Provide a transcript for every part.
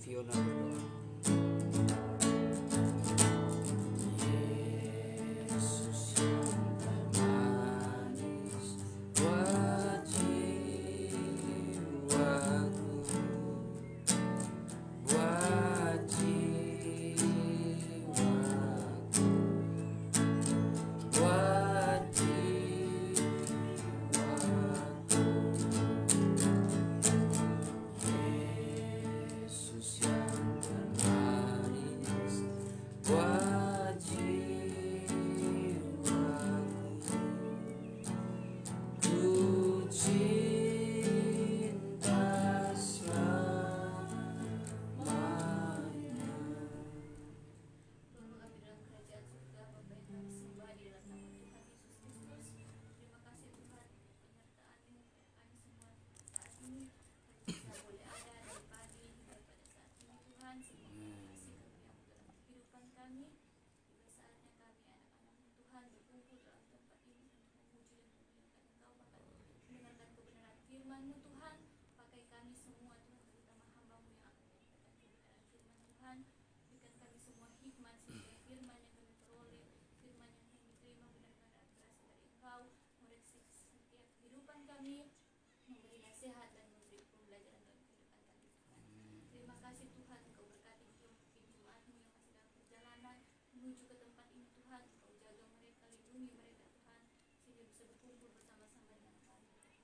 Fiona berdoa. Yesus yang termanis buat jiwaku, buat jiwaku, buat jiwaku. Yesus yang termanis buat jiwaku, ku cinta selamanya. Bapa kami dalam kerajaan surga, Bapa yang kami sembah di dalam nama Tuhan Yesus Kristus. Terima kasih Tuhan untuk penyertaan-Mu kepada kami semua saat ini. Kami bisa boleh ada dari pagi hingga pada saat ini Tuhan. Semua kasih karunia-Mu dalam kehidupan kami. Juga saatnya kami anak-anak-Mu Tuhan berkumpul dalam tempat ini untuk memuji dan memuliakan Engkau, bahkan mendengarkan kebenaran firman-Mu Tuhan. Pakai kami semua Tuhan, terutama hamba-Mu yang akan menyampaikan kebenaran firman Tuhan. Berikan kami semua hikmat sehingga firman yang kami peroleh, firman yang kami terima benar-benar berasal dari Engkau, mengoreksi setiap kehidupan kami, memberi nasihat dan memberi pembelajaran dalam kehidupan kami Tuhan. Terima kasih Tuhan, Engkau berkati pemimpin jemaat-Mu yang masih dalam perjalanan menuju ke tempat ini Tuhan. Engkau jaga mereka, lindungi mereka Tuhan, sehingga bisa berkumpul bersama-sama dengan kami Tuhan.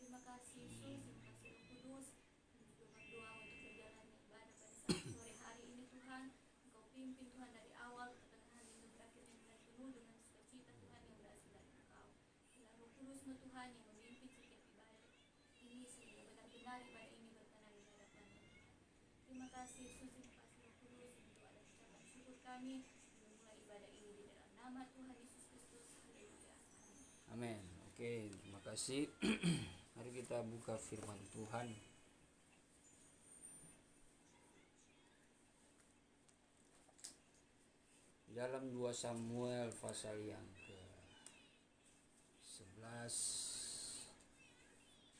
Terima kasih Yesus, terima kasih Roh Kudus. Kami juga berdoa untuk berjalannya ibadah pada saat sore hari ini Tuhan. Engkau pimpin Tuhan dari awal ke pertengahan hingga berakhirnya dengan penuh dengan sukacita Tuhan yang berasal dari Engkau. Biar Roh Kudus-Mu Tuhan yang memimpin setiap ibadah ini sehingga benar-benar ibadah ini berkenan di hadapan-Mu Tuhan. Terima kasih Yesus, terima kasih Roh Kudus. Doa dan ucapan syukur kami memulai ibadah ini di dalam nama Tuhan Yesus Kristus. Haleluya. Amin. Amin. Oke, terima kasih. Mari kita buka firman Tuhan. Di dalam 2 Samuel pasal yang ke-11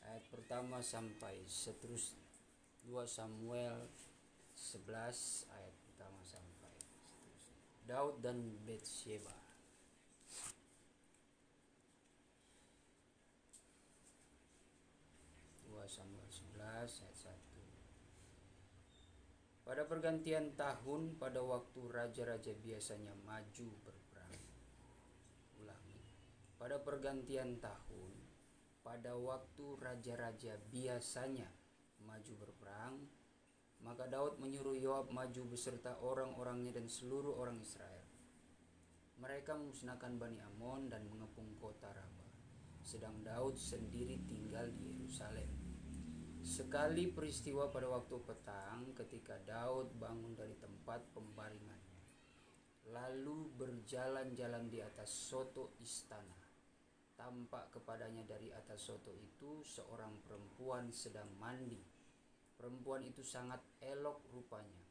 ayat pertama sampai seterusnya. 2 Samuel 11 ayat pertama sampai seterusnya. Daud dan Batsheba. 2 Samuel 11 ayat 1. Pada pergantian tahun, pada waktu raja-raja biasanya maju berperang. Ulangi. Pada pergantian tahun, pada waktu raja-raja biasanya maju berperang, maka Daud menyuruh Yoab maju beserta orang-orangnya dan seluruh orang Israel. Mereka memusnahkan Bani Amon dan mengepung kota Raba, sedang Daud sendiri tinggal di Yerusalem. Sekali peristiwa pada waktu petang, ketika Daud bangun dari tempat pembaringannya, lalu berjalan-jalan di atas soto istana, tampak kepadanya dari atas soto itu seorang perempuan sedang mandi. Perempuan itu sangat elok rupanya.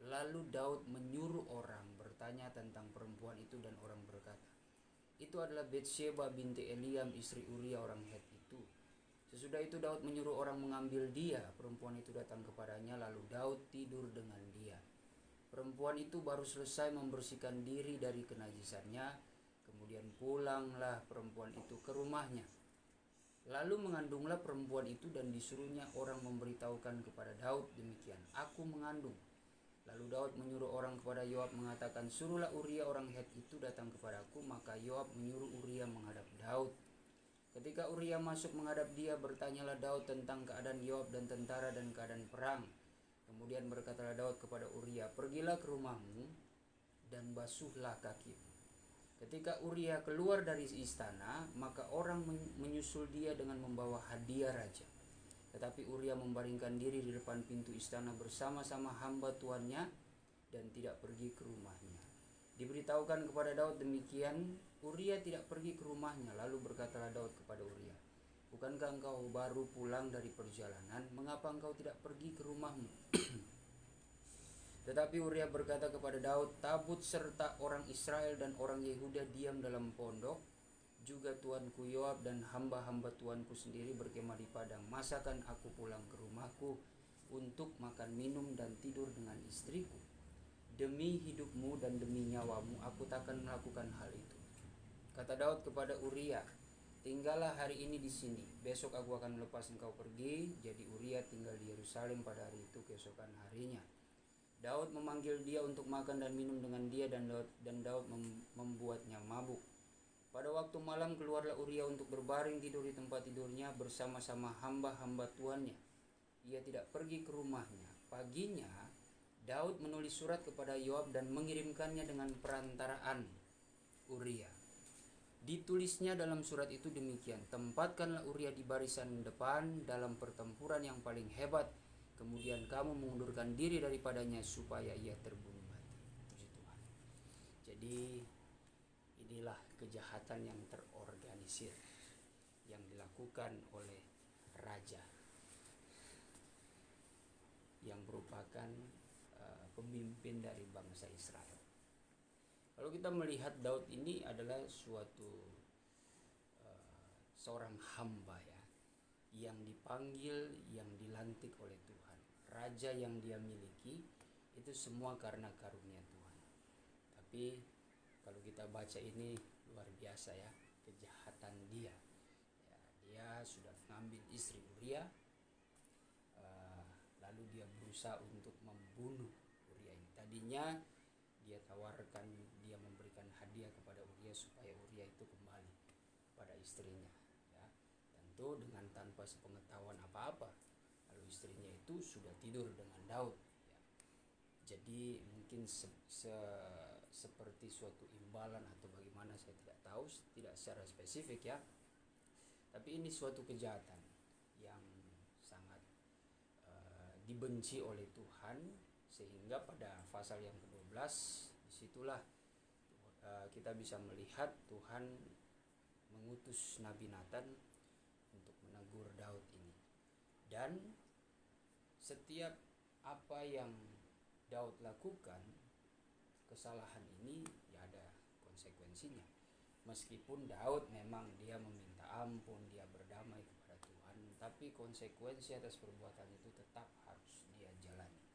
Lalu Daud menyuruh orang bertanya tentang perempuan itu, dan orang berkata, "Itu adalah Batsheba binti Eliam, istri Uria orang Het itu." Sesudah itu Daud menyuruh orang mengambil dia. Perempuan itu datang kepadanya, lalu Daud tidur dengan dia. Perempuan itu baru selesai membersihkan diri dari kenajisannya. Kemudian pulanglah perempuan itu ke rumahnya. Lalu mengandunglah perempuan itu, dan disuruhnya orang memberitahukan kepada Daud demikian, "Aku mengandung." Lalu Daud menyuruh orang kepada Yoab mengatakan, "Suruhlah Uria orang Het itu datang kepadaku." Maka Yoab menyuruh Uria menghadap Daud. Ketika Uria masuk menghadap dia, bertanyalah Daud tentang keadaan Yoab dan tentara dan keadaan perang. Kemudian berkatalah Daud kepada Uria, "Pergilah ke rumahmu dan basuhlah kakimu." Ketika Uria keluar dari istana, maka orang menyusul dia dengan membawa hadiah raja. Tetapi Uria membaringkan diri di depan pintu istana bersama-sama hamba tuannya dan tidak pergi ke rumahnya. Diberitahukan kepada Daud demikian, Uria tidak pergi ke rumahnya. Lalu berkatalah Daud kepada Uria, "Bukankah engkau baru pulang dari perjalanan? Mengapa engkau tidak pergi ke rumahmu?" Tetapi Uria berkata kepada Daud, "Tabut serta orang Israel dan orang Yehuda diam dalam pondok. Juga tuanku Yoab dan hamba-hamba tuanku sendiri berkemah di padang. Masakan aku pulang ke rumahku?" untuk makan minum dan tidur dengan istriku. Demi hidupmu dan demi nyawamu aku takkan melakukan hal itu. Kata Daud kepada Uria, tinggallah hari ini di sini, besok aku akan melepas engkau pergi. Jadi Uria tinggal di Yerusalem pada hari itu keesokan harinya. Daud memanggil dia untuk makan dan minum dengan dia, dan Daud membuatnya mabuk. Pada waktu malam keluarlah Uria untuk berbaring tidur di tempat tidurnya bersama-sama hamba-hamba tuannya. Ia tidak pergi ke rumahnya. Paginya Daud menulis surat kepada Yoab dan mengirimkannya dengan perantaraan Uria. Ditulisnya dalam surat itu demikian, tempatkanlah Uria di barisan depan dalam pertempuran yang paling hebat, kemudian kamu mengundurkan diri daripadanya supaya ia terbunuh mati. Puji Tuhan. Jadi inilah kejahatan yang terorganisir yang dilakukan oleh raja yang merupakan pemimpin dari bangsa Israel. Kalau kita melihat Daud ini adalah seorang hamba ya, yang dipanggil, yang dilantik oleh Tuhan. Raja yang dia miliki itu semua karena karunia Tuhan. Tapi kalau kita baca ini luar biasa ya, kejahatan dia. Ya, dia sudah mengambil istri Uria, lalu dia berusaha untuk membunuh Uria ini. Tadinya dia tawarkan, dia memberikan hadiah kepada Uria supaya Uria itu kembali pada istrinya. Ya, tentu dengan tanpa sepengetahuan apa-apa. Lalu istrinya itu sudah tidur dengan Daud. Ya. Jadi mungkin seperti suatu imbalan atau bagaimana saya tidak tahu, tidak secara spesifik ya. Tapi ini suatu kejahatan yang sangat dibenci oleh Tuhan, sehingga pada pasal yang ke-12 disitulah kita bisa melihat Tuhan mengutus Nabi Nathan untuk menegur Daud ini. Dan setiap apa yang Daud lakukan, kesalahan ini ya ada konsekuensinya. Meskipun Daud memang dia meminta ampun, dia berdamai kepada Tuhan, tapi konsekuensi atas perbuatan itu tetap harus dia jalani.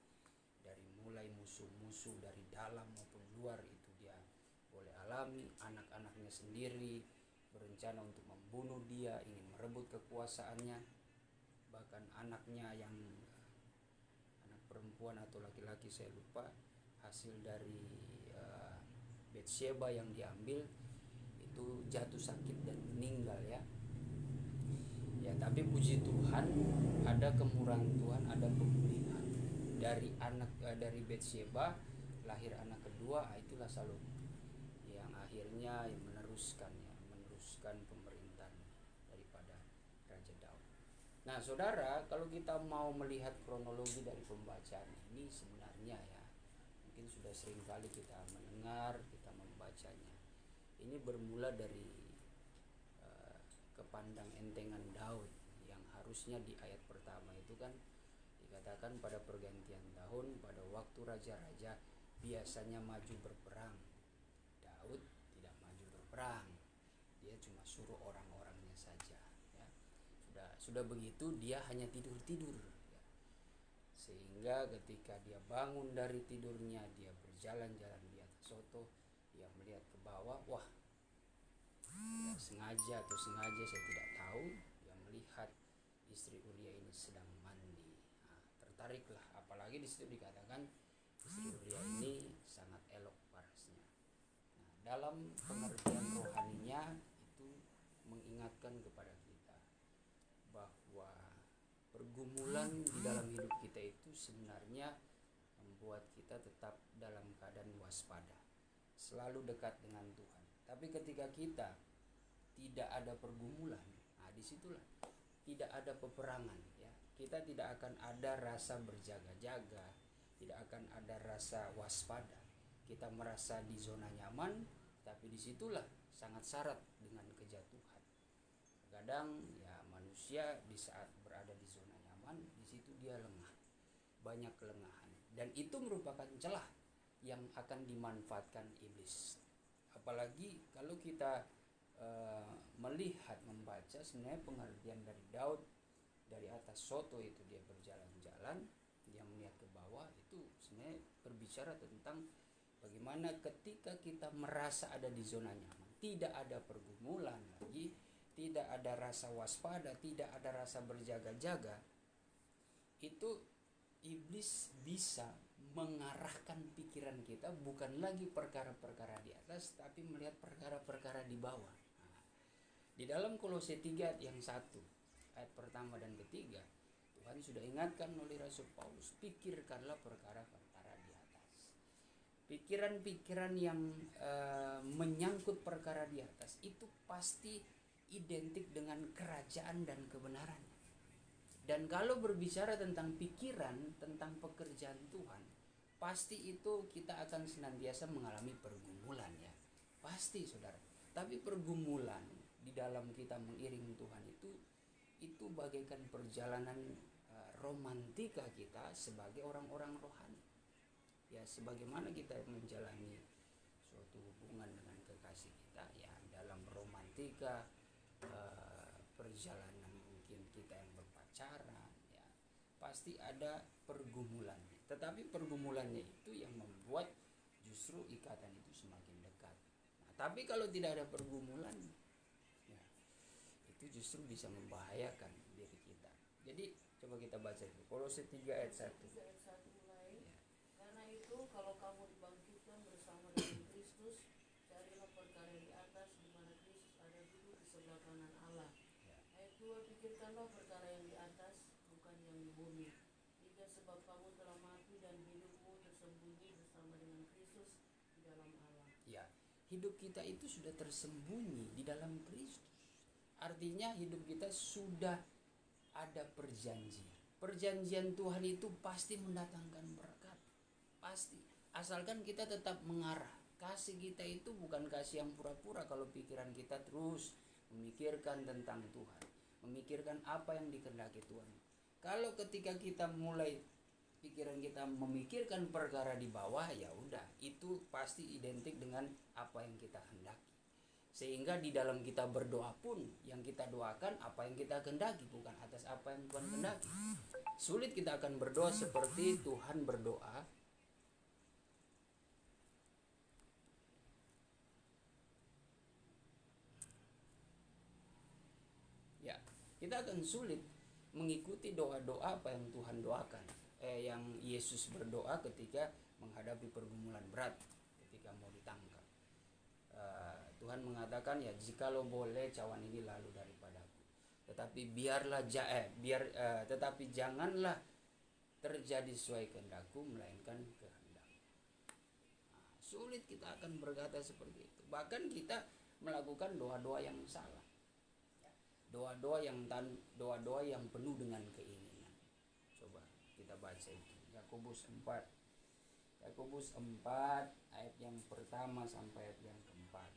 Dari mulai musuh-musuh dari dalam maupun luar itu dia boleh alami. Anak-anaknya sendiri berencana untuk membunuh dia, ingin merebut kekuasaannya. Bahkan anaknya yang anak perempuan atau laki-laki saya lupa, hasil dari Betsheba yang diambil itu jatuh sakit dan meninggal ya. Ya, tapi puji Tuhan ada kemurahan Tuhan, ada pemulihan. Dari Betsheba lahir anak kedua, itulah Salomo yang akhirnya meneruskan pemerintahan daripada Raja Daud. Nah, saudara, kalau kita mau melihat kronologi dari pembacaan ini sebenarnya ya, mungkin sudah sering kali kita mendengar, kita membacanya. Ini bermula dari kepandang entengan Daud yang harusnya di ayat pertama itu kan dikatakan pada pergantian tahun, pada waktu raja-raja biasanya maju berperang. Daud tidak maju berperang, dia cuma suruh orang-orangnya saja. Ya. Sudah begitu dia hanya tidur-tidur. Ya. Sehingga ketika dia bangun dari tidurnya, dia berjalan-jalan di atas soto, dia melihat ke bawah, wah, ya, sengaja saya tidak tahu, dia melihat istri Uria ini sedang mandi. Nah, tertariklah, apalagi di situ dikatakan istri Uria ini sangat elok parasnya. Nah, dalam pengertian rohaninya itu mengingatkan kepada kita bahwa pergumulan di dalam hidup kita itu sebenarnya membuat kita tetap dalam keadaan waspada, selalu dekat dengan Tuhan. Tapi ketika kita tidak ada pergumulan, nah disitulah tidak ada peperangan ya. Kita tidak akan ada rasa berjaga-jaga, tidak akan ada rasa waspada. Kita merasa di zona nyaman, tapi disitulah sangat syarat dengan kejatuhan. Kadang ya manusia di saat berada di zona nyaman, di situ dia lengah, banyak kelengahan, dan itu merupakan celah yang akan dimanfaatkan iblis. Apalagi kalau kita melihat, membaca sebenarnya pengertian dari Daud dari atas soto itu dia berjalan-jalan, yang melihat ke bawah itu sebenarnya berbicara tentang bagaimana ketika kita merasa ada di zona nyaman, tidak ada pergumulan lagi, tidak ada rasa waspada, tidak ada rasa berjaga-jaga, itu iblis bisa mengarahkan pikiran kita bukan lagi perkara-perkara di atas, tapi melihat perkara-perkara di bawah. Nah, di dalam Kolose 3 yang 1 ayat pertama dan ketiga, Tuhan sudah ingatkan oleh Rasul Paulus, pikirkanlah perkara-perkara di atas. Pikiran-pikiran yang menyangkut perkara di atas itu pasti identik dengan kerajaan dan kebenaran. Dan kalau berbicara tentang pikiran, tentang pekerjaan Tuhan, pasti itu kita akan senantiasa mengalami pergumulan ya. Pasti saudara. Tapi pergumulan di dalam kita mengiring Tuhan itu bagaikan perjalanan romantika kita sebagai orang-orang rohani. Ya, sebagaimana kita menjalani suatu hubungan dengan kekasih kita ya, dalam romantika perjalanan mungkin kita yang berpacaran ya, pasti ada pergumulannya. Tetapi pergumulannya itu yang membuat justru ikatan itu semakin dekat. Nah, tapi kalau tidak ada pergumulan ya, itu justru bisa membahayakan diri kita. Jadi coba kita baca dulu Kolose 3 ayat 1. Karena itu kalau kamu dibangkitkan bersama dengan Kristus, carilah perkara yang di atas di mana Kristus ada duduk di sebelah kanan Allah. Ayat 2, pikirkanlah perkara yang di atas, bukan yang di bumi. 3, sebab kamu telah mati dan hidupmu tersembunyi bersama dengan Kristus di dalam Allah. Ya, hidup kita itu sudah tersembunyi di dalam Kristus. Artinya hidup kita sudah ada perjanjian. Perjanjian Tuhan itu pasti mendatangkan berkat. Pasti. Asalkan kita tetap mengarah. Kasih kita itu bukan kasih yang pura-pura kalau pikiran kita terus memikirkan tentang Tuhan, memikirkan apa yang dikehendaki Tuhan. Kalau ketika kita mulai pikiran kita memikirkan perkara di bawah, ya udah, itu pasti identik dengan apa yang kita hendaki. Sehingga di dalam kita berdoa pun yang kita doakan apa yang kita kehendaki, bukan atas apa yang Tuhan kehendaki. Sulit kita akan berdoa seperti Tuhan berdoa. Ya, kita akan sulit mengikuti doa-doa apa yang Tuhan doakan. Yang Yesus berdoa ketika menghadapi pergumulan berat, ketika mau ditangkap. Tuhan mengatakan ya, jikalau boleh cawan ini lalu daripadaku, tetapi tetapi janganlah terjadi sesuai kehendakku, melainkan kehendakmu. Sulit kita akan berkata seperti itu. Bahkan kita melakukan doa-doa yang salah, doa-doa yang penuh dengan keinginan. Coba kita baca itu Yakobus 4 ayat yang pertama sampai ayat yang keempat.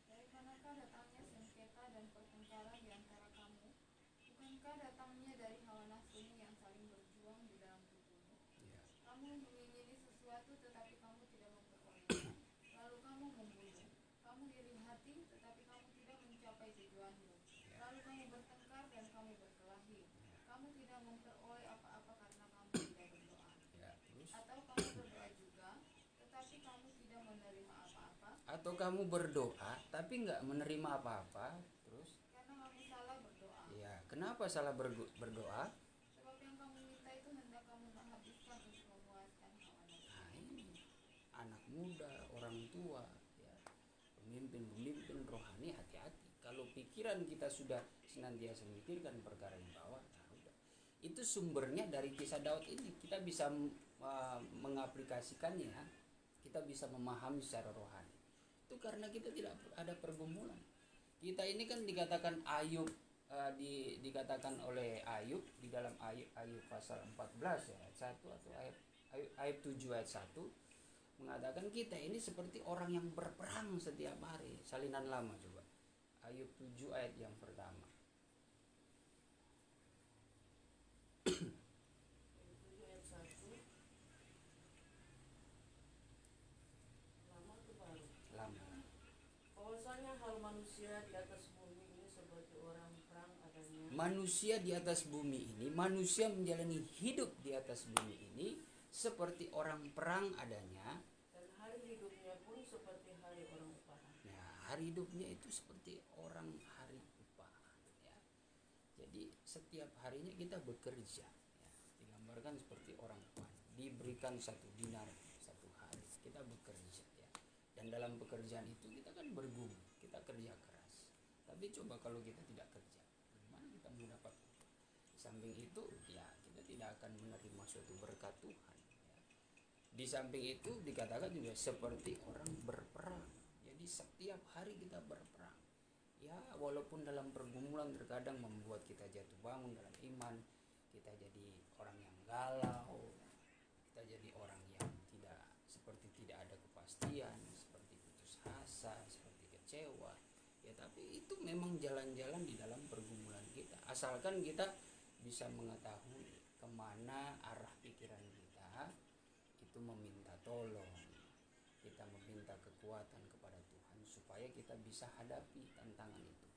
Dari manakah datangnya sengketa dan pertengkaran di antara kamu? Bukankah datangnya dari hawa nafsumu yang saling berjuang di dalam tubuhmu? Ya. Kamu mengingini sesuatu tetapi kamu tidak memperolehnya. Lalu kamu membunuh. Kamu iri hati tetapi kamu tidak mencapai tujuanmu. Lalu kamu bertengkar dan kamu berkelahi. Kamu tidak memperoleh apa-apa karena kamu tidak berdoa. Ya, terus? Atau kamu berdoa juga tetapi kamu tidak menerima apa-apa. Atau kamu berdoa tapi nggak menerima apa-apa, terus? Karena kamu salah berdoa. Ya, kenapa salah berdoa? Sebab yang kamu minta itu hendak kamu habiskan untuk memuaskan hawa nafsu. Nah, ini anak muda, orang tua, ya, pemimpin rohani, hati-hati. Kalau pikiran kita sudah senantiasa memikirkan perkara di bawah, nah udah. Itu sumbernya dari kisah Daud ini. Kita bisa mengaplikasikannya, kita bisa memahami secara rohani. Itu karena kita tidak ada pergumulan. Kita ini kan dikatakan Ayub, dikatakan oleh Ayub di dalam Ayub pasal 14 ya, ayat 1 atau ayat 7 ayat 1 mengatakan kita ini seperti orang yang berperang setiap hari. Salinan lama coba. Ayub 7 ayat yang pertama. Ayat 1. Lama atau baru? Lama. Bahwasanya hal manusia di atas bumi ini seperti orang perang adanya. Manusia di atas bumi ini, manusia menjalani hidup di atas bumi ini seperti orang perang adanya. Dan hari hidupnya pun seperti hari orang upahan. Nah, hari hidupnya itu seperti orang hari upah. Ya. Jadi setiap harinya kita bekerja. Ya. Digambarkan seperti orang upah. Diberikan 1 dinar satu hari. Kita bekerja. Ya. Dan dalam pekerjaan itu kita kan bergumul. Kita kerja keras. Tapi coba kalau kita tidak kerja, bagaimana kita mendapat? Di samping itu, ya kita tidak akan menerima suatu berkat Tuhan. Ya. Di samping itu dikatakan juga seperti orang berperang. Jadi setiap hari kita berperang. Ya walaupun dalam pergumulan terkadang membuat kita jatuh bangun dalam iman, kita jadi orang yang galau, kita jadi orang yang tidak ada kepastian, seperti putus asa, seperti kecewa. Ya tapi itu memang jalan-jalan di dalam pergumulan kita. Asalkan kita bisa mengetahui kemana arah pikiran kita, itu meminta tolong, kita meminta kekuatan kepada Tuhan supaya kita bisa hadapi tantangan itu.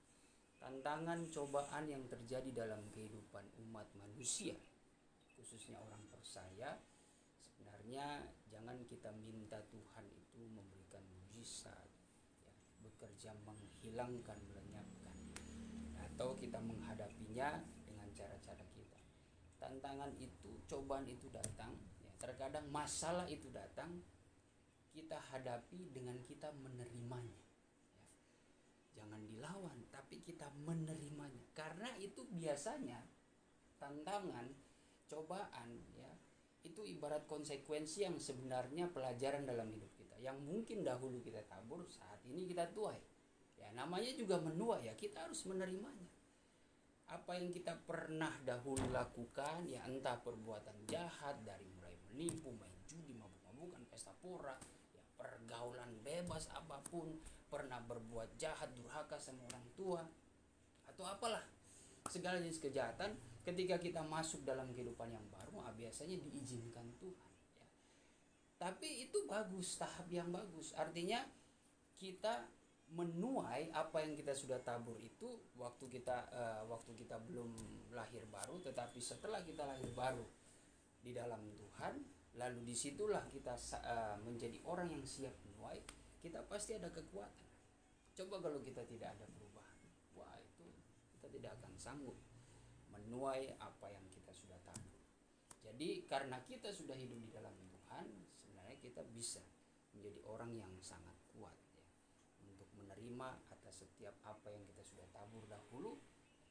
Tantangan cobaan yang terjadi dalam kehidupan umat manusia, khususnya orang percaya, sebenarnya jangan kita minta Tuhan itu memberikan mujizat, ya, bekerja menghilangkan, melenyapkan, atau kita menghadapinya dengan cara-cara kita. Tantangan itu, cobaan itu datang, ya, terkadang masalah itu datang, kita hadapi dengan kita menerimanya. Ya. Jangan dilawan, tapi kita menerimanya. Karena itu biasanya tantangan, cobaan, ya, itu ibarat konsekuensi yang sebenarnya pelajaran dalam hidup kita. Yang mungkin dahulu kita tabur, saat ini kita tuai. Ya, namanya juga menuai, ya, kita harus menerimanya. Apa yang kita pernah dahulu lakukan, ya entah perbuatan jahat, dari mulai menipu, main judi, mabuk-mabukan, pesta pora, ya, pergaulan bebas apapun, pernah berbuat jahat, durhaka sama orang tua, atau apalah, segala jenis kejahatan, ketika kita masuk dalam kehidupan yang baru, biasanya diizinkan Tuhan. Ya. Tapi itu bagus, tahap yang bagus. Artinya kita menuai apa yang kita sudah tabur itu waktu kita belum lahir baru, tetapi setelah kita lahir baru di dalam Tuhan, lalu disitulah kita menjadi orang yang siap menuai, kita pasti ada kekuatan. Coba kalau kita tidak ada perubahan, wah itu kita tidak akan sanggup menuai apa yang kita sudah tabur. Jadi karena kita sudah hidup di dalam Tuhan, sebenarnya kita bisa menjadi orang yang sangat kuat, ya, untuk menerima atas setiap apa yang kita sudah tabur dahulu,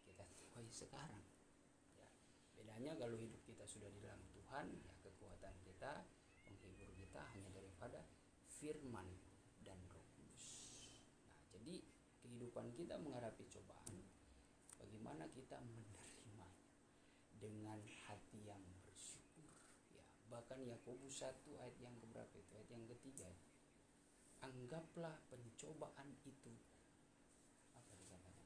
kita tuai sekarang. Ya, bedanya kalau hidup kita sudah di dalam Tuhan, ya, kekuatan kita, penghibur kita hanya daripada firman dan Roh Kudus. Nah, jadi kehidupan kita menghadapi cobaan, bagaimana kita menerima dengan hati yang bersyukur, ya. Bahkan Yakobus 1 ayat yang keberapa itu? Ayat yang ketiga. Anggaplah pencobaan itu, apa dikatakan?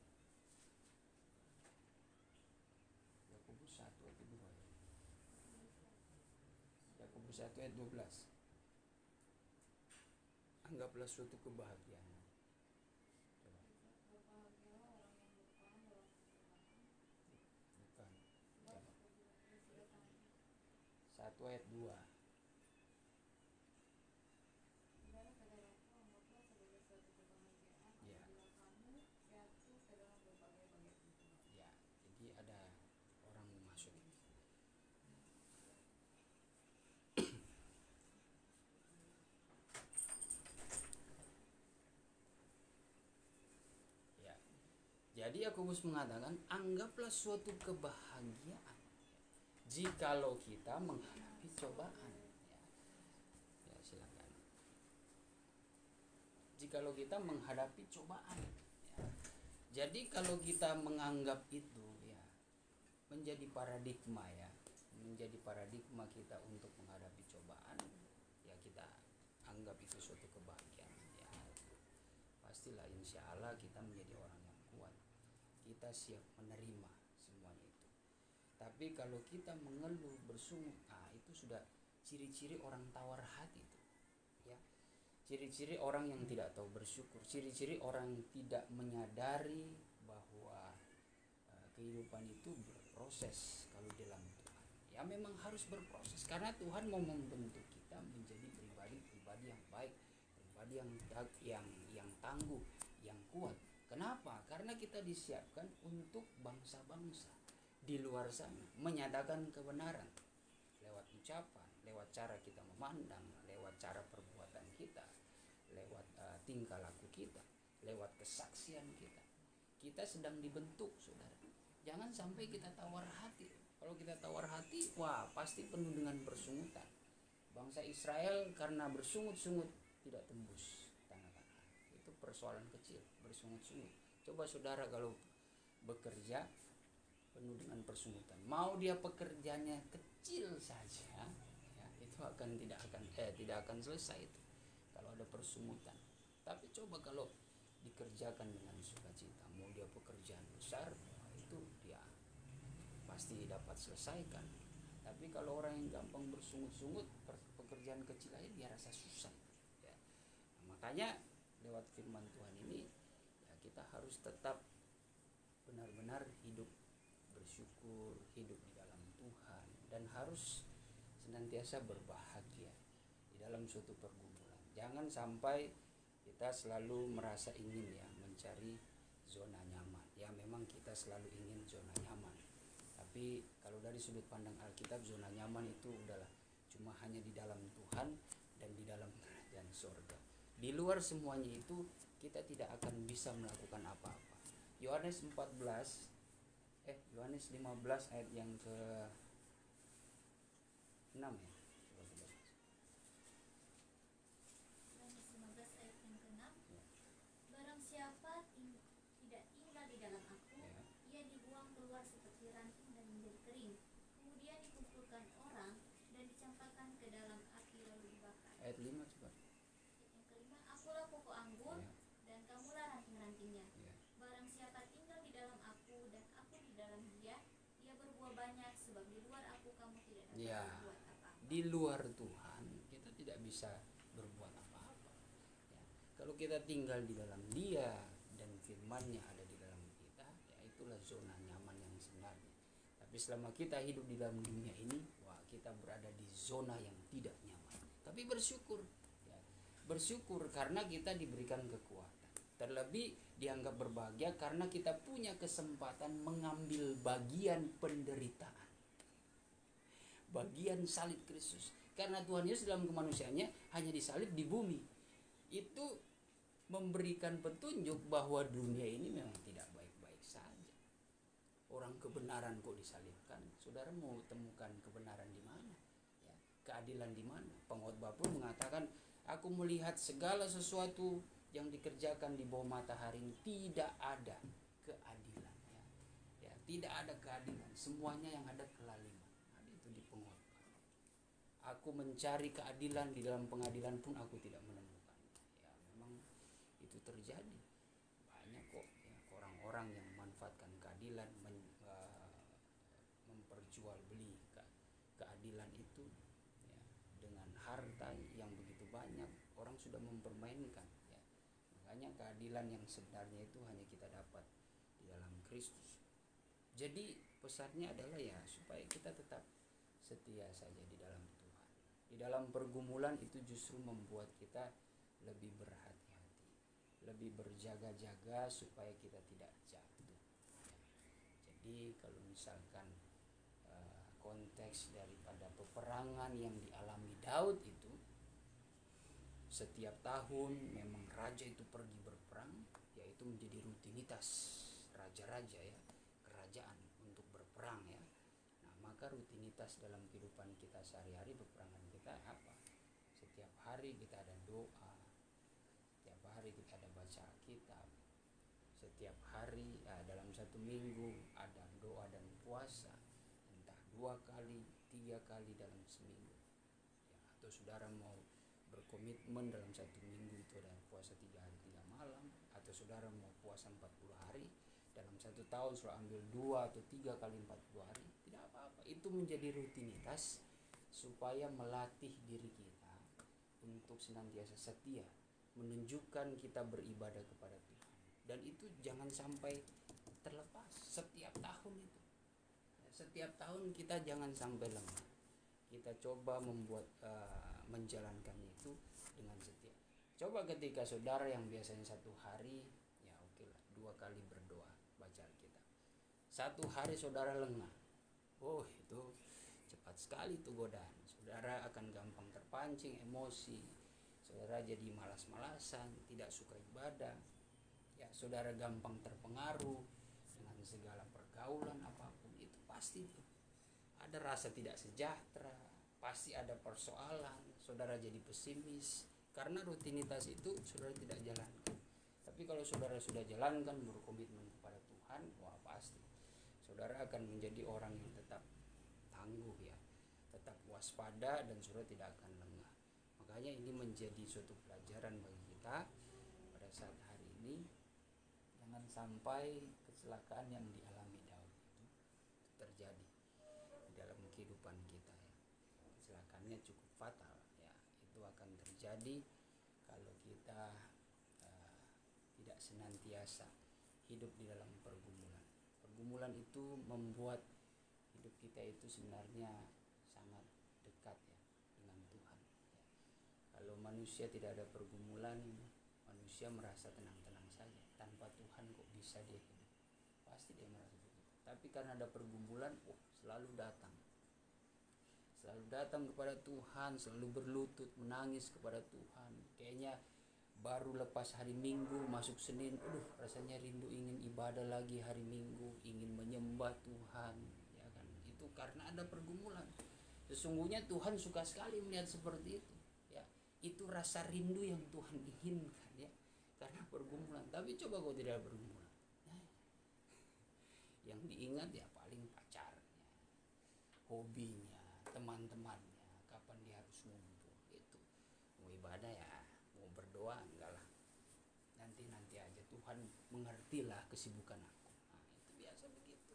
Yakobus 1 ayat 2. Yakobus 1 ayat 12. Anggaplah suatu kebahagiaan. Bukan. 1 ayat 2. Ya, jadi ada orang masuk. Ya. Jadi Yakobus mengatakan, anggaplah suatu kebahagiaan jikalau kita menghadapi cobaan. Ya, ya silakan. Jikalau kita menghadapi cobaan. Ya. Jadi kalau kita menganggap itu, ya, menjadi paradigma, ya, menjadi paradigma kita untuk menghadapi cobaan, ya kita anggap itu suatu kebahagiaan, ya. Pastilah insya Allah kita menjadi orang yang kuat, kita siap menerima semuanya itu. Tapi kalau kita mengeluh, bersungut, itu sudah ciri-ciri orang tawar hati itu, ya. Ciri-ciri orang yang tidak tahu bersyukur, ciri-ciri orang yang tidak menyadari bahwa kehidupan itu berproses kalau dalam Tuhan. Ya memang harus berproses karena Tuhan mau membentuk kita menjadi pribadi yang baik, pribadi yang tangguh, yang kuat. Kenapa? Karena kita disiapkan untuk bangsa-bangsa di luar sana menyatakan kebenaran lewat ucapan, lewat cara kita memandang, lewat cara perbuatan kita, lewat tingkah laku kita, lewat kesaksian kita. Kita sedang dibentuk, saudara. Jangan sampai kita tawar hati. Kalau kita tawar hati, wah pasti penuh dengan bersungutan. Bangsa Israel karena bersungut-sungut tidak tembus tanah Kanaan. Itu persoalan kecil, bersungut-sungut. Coba saudara kalau bekerja penuh dengan persungutan, mau dia pekerjaannya kecil saja, ya, itu tidak akan selesai itu kalau ada persungutan. Tapi coba kalau dikerjakan dengan sukacita, mau dia pekerjaan besar, itu dia pasti dapat selesaikan. Tapi kalau orang yang gampang bersungut-sungut, pekerjaan kecil aja dia rasa susah, ya. Nah, makanya lewat firman Tuhan ini ya kita harus tetap benar-benar hidup bersyukur, hidup di dalam Tuhan, dan harus senantiasa berbahagia di dalam suatu pergumulan. Jangan sampai kita selalu merasa ingin ya mencari zona nyaman. Ya memang kita selalu ingin zona nyaman. Tapi kalau dari sudut pandang Alkitab, zona nyaman itu udahlah cuma hanya di dalam Tuhan dan di dalam kerajaan surga. Di luar semuanya itu kita tidak akan bisa melakukan apa-apa. Yohanes 15 ayat yang ke 6 ya. Yohanes 15 ayat yang ke-6. Ya. Barang siapa tidak tinggal di dalam aku, Ya. ia dibuang keluar seperti ranting dan menjadi kering. Kemudian dikumpulkan orang dan dicampakkan ke dalam api lalu dibakar. Ayat 5 coba. Ayat yang kelima, akulah pokok anggur Ya. dan kamulah ranting-rantingnya. Ya. Barang siapa tinggal di dalam aku dan aku di dalam dia, dia berbuah banyak, sebab di luar aku kamu tidak dapat Ya. berbuat apa-apa. Di luar Tuhan kita tidak bisa berbuat apa-apa, ya. Kalau kita tinggal di dalam Dia dan firman-Nya ada di dalam kita, ya itulah zona nyaman yang sebenarnya. Tapi selama kita hidup di dalam dunia ini, wah kita berada di zona yang tidak nyaman. Tapi bersyukur, ya. Bersyukur karena kita diberikan kekuatan. Terlebih dianggap berbahagia karena kita punya kesempatan mengambil bagian penderitaan, bagian salib Kristus. Karena Tuhan Yesus dalam kemanusiaannya hanya disalib di bumi. Itu memberikan petunjuk bahwa dunia ini memang tidak baik-baik saja. Orang kebenaran kok disalibkan. Saudara mau temukan kebenaran di mana? Ya, keadilan di mana? Pengkhotbah pun mengatakan, aku melihat segala sesuatu yang dikerjakan di bawah matahari ini tidak ada keadilan. Ya, tidak ada keadilan. Semuanya yang ada kelaliman. Ada itu di pengkhotbah. Aku mencari keadilan di dalam pengadilan pun aku tidak menemukan. Ya, memang itu terjadi. Banyak kok ya, orang-orang yang memanfaatkan keadilan, memperjualbeli keadilan itu, ya, dengan harta yang begitu banyak. Orang sudah mempermainkan, ya. Makanya keadilan yang sebenarnya itu hanya kita dapat di dalam Kristus. Jadi pesannya adalah ya supaya kita tetap setia saja di dalam Tuhan. Di dalam pergumulan itu justru membuat kita lebih berhati-hati, lebih berjaga-jaga supaya kita tidak jatuh. Ya. Jadi kalau misalkan konteks daripada peperangan yang dialami Daud itu, setiap tahun memang raja itu pergi berperang, yaitu menjadi rutinitas raja-raja ya, kerajaan untuk berperang ya. Nah, maka rutinitas dalam kehidupan kita sehari-hari, peperangan kita apa? Setiap hari kita ada doa, setiap hari kita ada baca Alkitab, setiap hari dalam satu minggu ada doa dan puasa, entah 2 kali, 3 kali dalam seminggu ya. Atau saudara mau berkomitmen dalam satu minggu itu ada puasa 3 hari 3 malam, atau saudara mau puasa 40 hari dalam satu tahun, saudara ambil 2 atau 3 kali 40 hari, tidak apa-apa. Itu menjadi rutinitas supaya melatih diri kita untuk senantiasa setia, menunjukkan kita beribadah kepada Tuhan. Dan itu jangan sampai terlepas setiap tahun itu. Setiap tahun kita jangan sampai lengah. Kita coba menjalankannya itu dengan setia. Coba ketika saudara yang biasanya 1 hari, ya oke lah, 2 kali berdoa baca Alkitab. 1 hari saudara lengah, itu cepat sekali itu godaan. Saudara akan gampang terpancing emosi. Saudara jadi malas-malasan, tidak suka ibadah. Ya, saudara gampang terpengaruh dengan segala pergaulan apapun. Itu pasti tuh ada rasa tidak sejahtera, pasti ada persoalan. Saudara jadi pesimis karena rutinitas itu saudara tidak jalankan. Tapi kalau saudara sudah jalankan, berkomitmen kepada Tuhan, wah pasti saudara akan menjadi orang yang tetap tangguh ya, tetap waspada, dan saudara tidak akan lengah. Makanya ini menjadi suatu pelajaran bagi kita pada saat hari ini. Jangan sampai kecelakaan yang dialami Daud itu terjadi di dalam kehidupan kita ya. Kecelakaannya cukup fatal ya. Itu akan terjadi kalau kita tidak senantiasa hidup di dalam pergumulan. Pergumulan itu membuat hidup kita itu sebenarnya sangat dekat ya dengan Tuhan ya. Kalau manusia tidak ada pergumulan, manusia merasa tenang-tenang saja. Tanpa Tuhan kok bisa dia hidup? Pasti dia merasa begitu. Tapi karena ada pergumulan, selalu datang kepada Tuhan, selalu berlutut menangis kepada Tuhan. Kayaknya baru lepas hari Minggu masuk Senin, rasanya rindu ingin ibadah lagi hari Minggu, ingin menyembah Tuhan ya kan. Itu karena ada pergumulan. Sesungguhnya Tuhan suka sekali melihat seperti itu ya. Itu rasa rindu yang Tuhan inginkan ya, karena pergumulan. Tapi coba kau tidak pergumulan, yang diingat ya paling pacarnya, hobinya, teman-temannya, kapan dia harus ngumpul. Itu mau ibadah ya, mau berdoa enggak lah, nanti aja, Tuhan mengertilah kesibukan aku. Itu biasa begitu.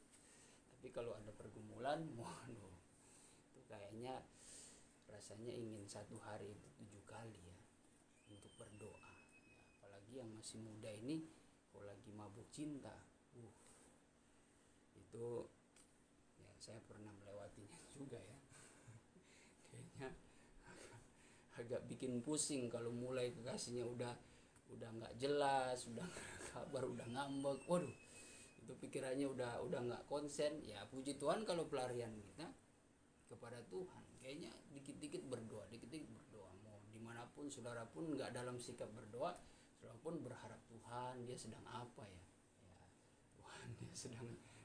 Tapi kalau ada pergumulan, itu kayaknya rasanya ingin 1 hari itu 7 kali ya untuk berdoa ya. Apalagi yang masih muda ini, kalau lagi mabuk cinta, itu ya saya pernah melewatinya juga ya. Kayaknya agak bikin pusing kalau mulai kekasihnya udah nggak jelas, udah nggak kabar, udah ngambek. Itu pikirannya udah nggak konsen ya. Puji Tuhan kalau pelarian kita kepada Tuhan, kayaknya dikit-dikit berdoa. Mau dimanapun saudara pun nggak dalam sikap berdoa, saudara pun berharap Tuhan dia sedang apa ya, Tuhan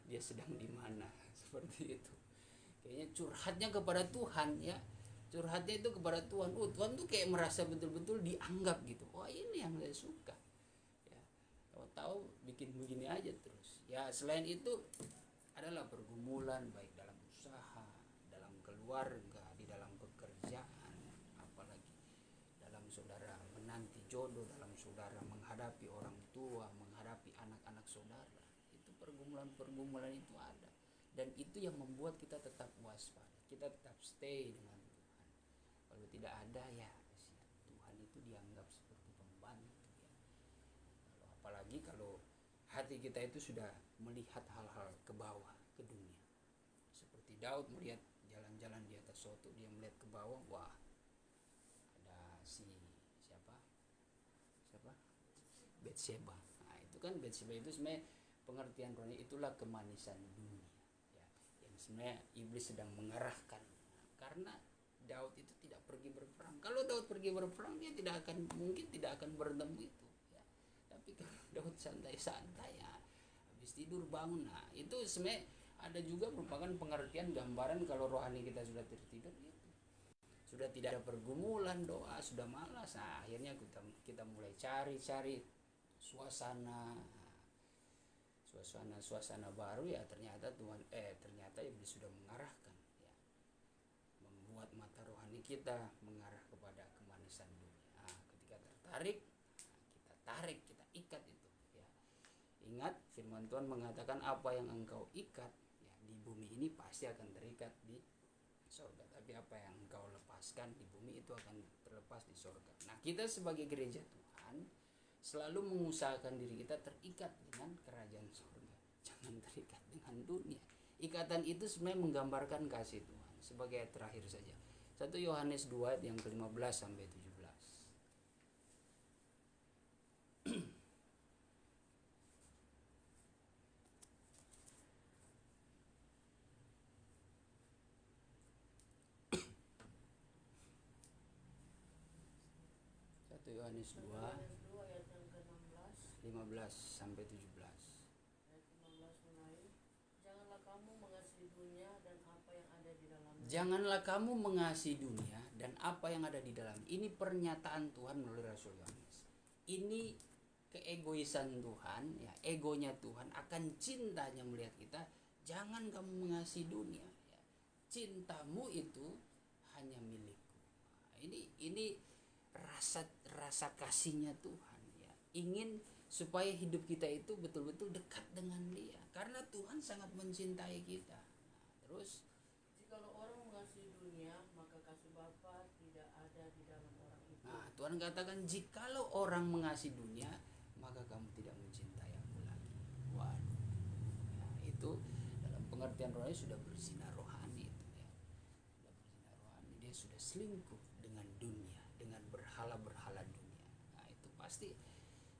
dia sedang di mana, seperti itu. Kayaknya curhatnya kepada Tuhan ya, curhatnya itu kepada Tuhan. Tuhan tuh kayak merasa betul-betul dianggap gitu. Ini yang saya suka ya. Tahu bikin begini aja terus ya. Selain itu adalah pergumulan, baik dalam usaha, dalam keluarga, di dalam pekerjaan, apalagi dalam saudara menanti jodoh, dalam saudara menghadapi orang tua, menghadapi anak-anak saudara. Itu pergumulan itu ada, dan itu yang membuat kita tetap waspada, kita tetap stay dengan Tuhan. Kalau tidak ada ya Tuhan itu dianggap seperti pembantu ya. Apalagi kalau hati kita itu sudah melihat hal-hal ke bawah, ke dunia. Seperti Daud melihat jalan-jalan di atas suatu, dia melihat ke bawah, ada siapa Batseba. Itu kan Batseba itu sebenarnya pengertian rohani, itulah kemanisan dunia ya, yang sebenarnya iblis sedang mengarahkan. Karena Daud itu tidak pergi berperang. Kalau Daud pergi berperang, dia mungkin tidak akan bertemu itu ya. Tapi kalau Daud santai-santai ya, habis tidur bangun, itu sebenarnya ada juga merupakan pengertian gambaran kalau rohani kita sudah tertidur gitu. Sudah tidak ada pergumulan, doa sudah malas. Akhirnya kita mulai cari suasana baru ya. Ternyata iblis sudah mengarahkan ya, membuat mata rohani kita mengarah kepada kemanisan dunia. Ketika kita ikat itu ya. Ingat firman Tuhan mengatakan, apa yang engkau ikat ya di bumi ini pasti akan terikat di surga, tapi apa yang engkau lepaskan di bumi itu akan terlepas di surga. Nah, kita sebagai gereja Tuhan selalu mengusahakan diri kita terikat dengan kerajaan surga. jangan terikat dengan dunia. Ikatan itu sebenarnya menggambarkan kasih Tuhan. Sebagai ayat terakhir saja, 1 Yohanes 2 ayat yang ke-15 sampai 17. 1 Yohanes 2 Yohanes 2 ayat yang ke-16 15 sampai 17. ayat 15 mulai. Janganlah kamu mengasihi dunia dan apa yang ada di dalamnya. Janganlah kamu mengasihi dunia dan apa yang ada di dalam. Ini pernyataan Tuhan melalui Rasul Yohanes. Ini keegoisan Tuhan, ya, egonya Tuhan akan cintanya melihat kita. Jangan kamu mengasihi dunia, ya. Cintamu itu hanya milikku. Nah, ini rasa kasihnya Tuhan, ya. Ingin supaya hidup kita itu betul-betul dekat dengan Dia, karena Tuhan sangat mencintai kita. Nah, terus Jikalau orang mengasihi dunia, maka kasih Bapa tidak ada di dalam orang itu. nah, Tuhan katakan jikalau orang mengasihi dunia, maka kamu tidak mencintai aku lagi. Waduh, ya, itu dalam pengertian rohani sudah berzina rohani itu, ya. Sudah berzina rohani, dia sudah selingkuh dengan dunia, dengan berhala-berhala dunia. Nah, itu pasti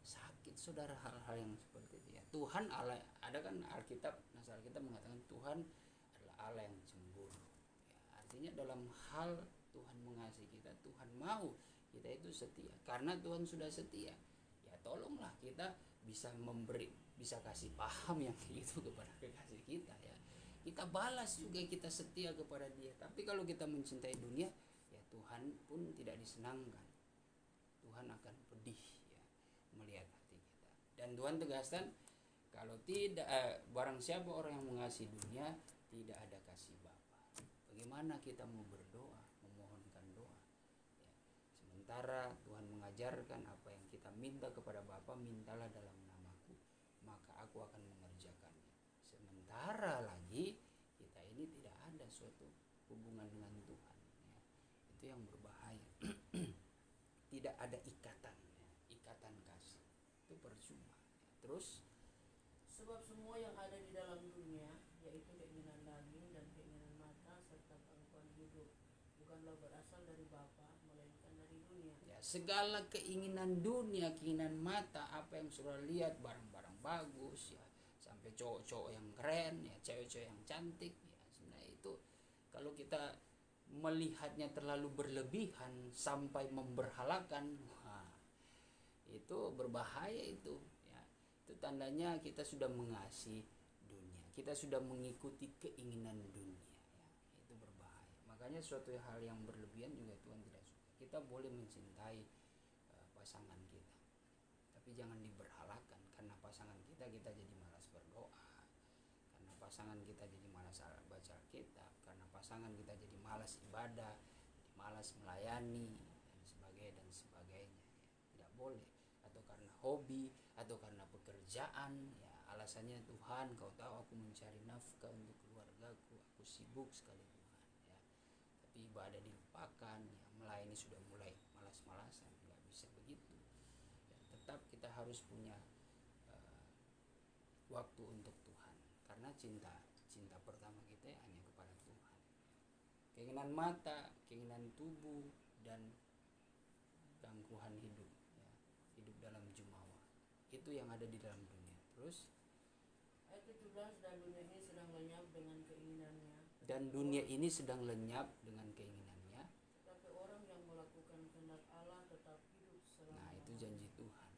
sakit saudara, hal-hal yang seperti itu, ya. Tuhan Allah, ada kan Alkitab, Nasar kita mengatakan Tuhan adalah Allah yang cemburu, ya. Artinya dalam hal Tuhan mengasihi kita, Tuhan mau kita itu setia. Karena Tuhan sudah setia, ya tolonglah kita bisa memberi, bisa kasih paham yang itu kepada kekasih kita, ya. Kita balas juga, kita setia kepada Dia. Tapi kalau kita mencintai dunia, ya Tuhan pun tidak disenangkan. Tuhan akan pedih, ya, melihat hati kita. Dan Tuhan tegaskan, kalau tidak barang siapa orang yang mengasihi dunia, tidak ada kasih Bapa. Bagaimana kita mau berdoa, memohonkan doa, ya. Sementara Tuhan mengajarkan apa yang kita minta kepada Bapa, mintalah dalam namaku, maka aku akan mengerjakannya. Sementara lagi kita ini tidak ada suatu hubungan dengan Tuhan, ya. Itu yang berbahaya. Tidak ada ikatan, ya. Ikatan kasih itu percuma, ya. Terus Sebab semua yang ada di dalam dunia, yaitu keinginan daging dan keinginan mata serta gangguan hidup, bukanlah berasal dari Bapa, melainkan dari dunia. ya, segala keinginan dunia, keinginan mata, apa yang sudah lihat, barang-barang bagus, ya, sampai cowok-cowok yang keren, ya, cewek-cewek yang cantik, ya, sebenarnya itu kalau kita melihatnya terlalu berlebihan sampai memberhalakan, wah, itu berbahaya itu, ya. Itu tandanya kita sudah mengasihi dunia, kita sudah mengikuti keinginan dunia, ya. Itu berbahaya. Makanya suatu hal yang berlebihan juga Tuhan tidak suka. Kita boleh mencintai pasangan kita, tapi jangan diberhalakan. Karena pasangan kita jadi malas berdoa, karena pasangan kita jadi malas baca Alkitab, karena pasangan kita jadi malas ibadah, jadi malas melayani, dan sebagainya, ya. Tidak boleh. Atau karena hobi, atau karena pekerjaan, ya, alasannya Tuhan, kau tahu aku mencari nafkah untuk keluargaku, aku sibuk sekali Tuhan, ya. Tapi ibadah dilupakan, ya, melayani sudah mulai malas-malasan. Nggak bisa begitu, ya. Tetap kita harus punya waktu untuk Tuhan, karena cinta pertama kita ya hanya kepada Tuhan. Keinginan mata, keinginan tubuh, dan gangguan hidup, ya, hidup dalam jumawa, itu yang ada di dalam dunia. Terus Ayat 17, dan dunia ini sedang lenyap dengan keinginannya. dan dunia ini sedang lenyap dengan keinginannya. Tetapi orang yang melakukan kehendak Allah tetap hidup Nah, selama-lamanya. itu janji Tuhan.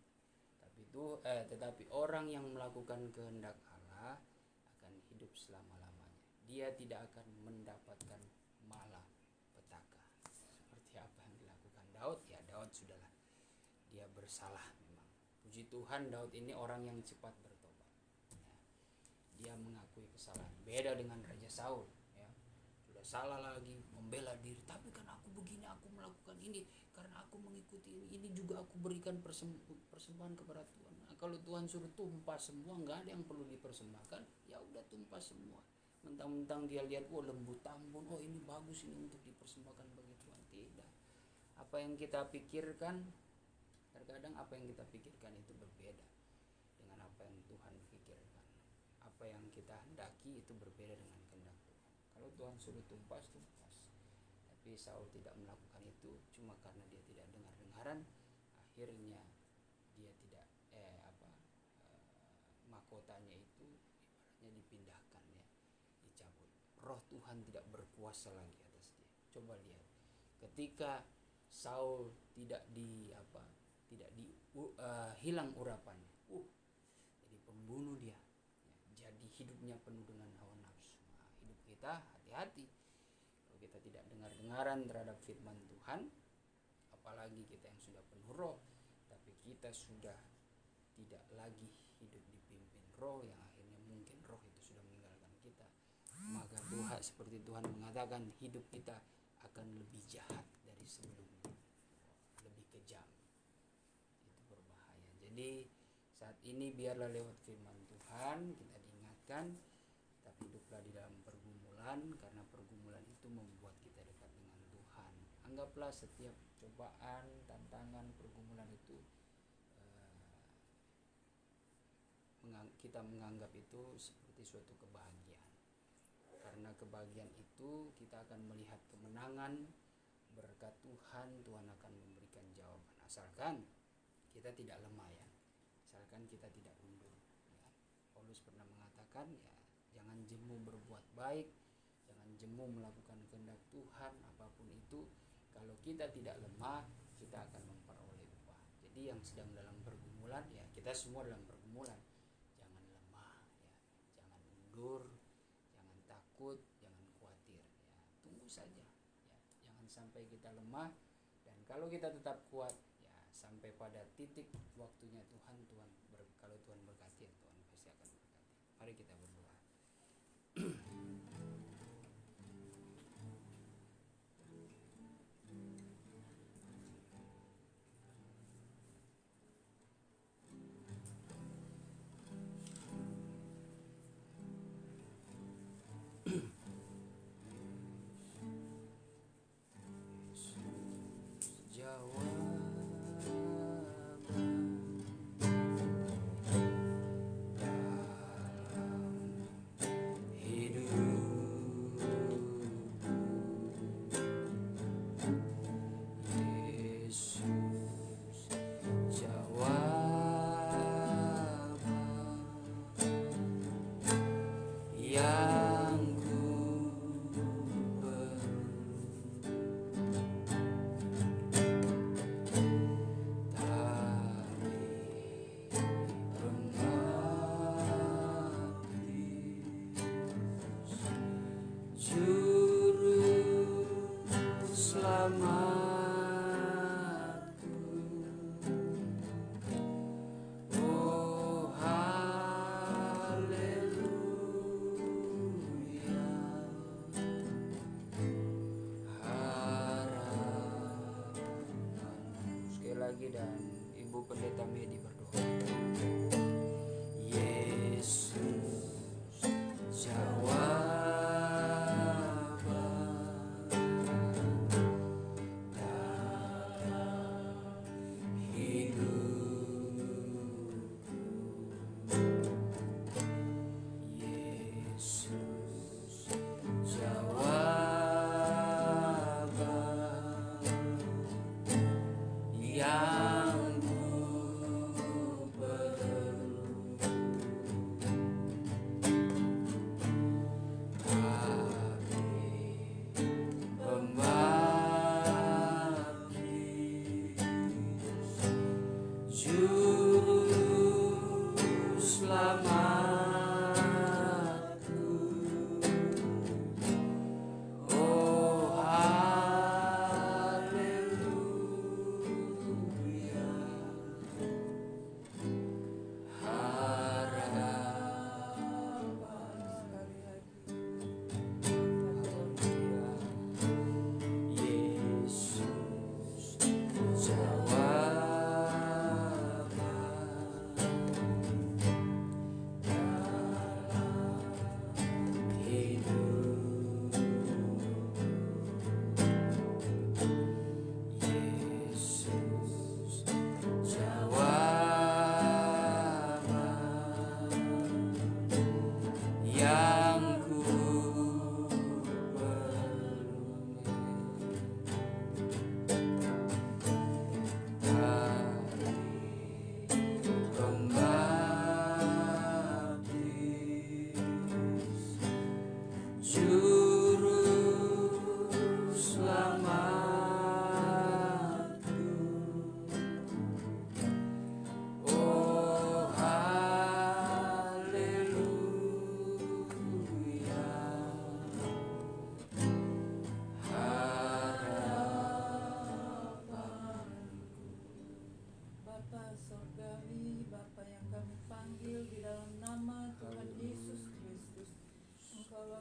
Tetapi orang yang melakukan kehendak Allah akan hidup selama-lamanya. Dia tidak akan mendapatkan malapetaka. Seperti apa yang dilakukan Daud, ya Daud sudahlah, dia bersalah memang. Puji Tuhan, Daud ini orang yang cepat bertobat, ya. Dia mengakui kesalahan. Beda dengan Raja Saul, ya. Sudah salah lagi, membela diri. Tapi kan aku begini, aku melakukan ini karena aku mengikuti ini juga aku berikan persembahan kepada Tuhan. Nah, kalau Tuhan suruh tumpah semua, nggak ada yang perlu dipersembahkan, ya udah tumpah semua. Mentang-mentang dia lihat, oh lembu tambun, oh ini bagus, ini untuk dipersembahkan bagi Tuhan. Tidak. Apa yang kita pikirkan, terkadang apa yang kita pikirkan itu berbeda dengan apa yang Tuhan pikirkan. apa yang kita hendaki itu berbeda dengan kehendak Tuhan. Kalau Tuhan suruh tumpas. Tapi Saul tidak melakukan itu cuma karena dia tidak dengar-dengaran, akhirnya dia tidak mahkotanya itu ibaratnya dipindahkan ya, dicabut. Roh Tuhan tidak berkuasa lagi atas dia. Coba lihat, ketika Saul tidak hilang urapannya, jadi pembunuh dia, ya, jadi hidupnya penuh dengan hawa nafsu. Nah, hidup kita hati-hati kalau kita tidak dengar-dengaran terhadap firman Tuhan, apalagi kita yang sudah penuh roh, tapi kita sudah tidak lagi hidup dipimpin roh, yang akhirnya mungkin roh itu sudah meninggalkan kita, maka Tuhan, seperti Tuhan mengatakan, hidup kita akan lebih jahat dari sebelumnya, lebih kejam. Itu berbahaya. Jadi saat ini biarlah lewat firman Tuhan kita diingatkan, tapi hiduplah di dalam pergumulan, karena pergumulan itu membuat kita dekat dengan Tuhan. Anggaplah setiap cobaan, tantangan, pergumulan itu kita menganggap itu seperti suatu kebahagiaan. Karena kebahagiaan itu kita akan melihat kemenangan berkat Tuhan. Tuhan akan memberikan jawaban, asalkan kita tidak lemah ya, asalkan kita tidak undur ya. Paulus pernah mengatakan ya, jangan jemu berbuat baik, jangan jemu melakukan kehendak Tuhan, apapun itu. Kalau kita tidak lemah, kita akan memperoleh upah. Jadi yang sedang dalam pergumulan ya, kita semua dalam pergumulan, jangan lemah ya, jangan undur, jangan takut, jangan khawatir ya, tunggu saja ya, jangan sampai kita lemah. Dan kalau kita tetap kuat ya, sampai pada titik waktunya Tuhan, kalau Tuhan berkati ya, Tuhan pasti akan berkati. Mari kita berdoa. Lagi dan Ibu Pendeta Medi berdoa. Yesus jawaban dalam hidupku. Yesus jawaban yang ku perlu. Kami membaptis Juru Selamatku. Oh haleluya.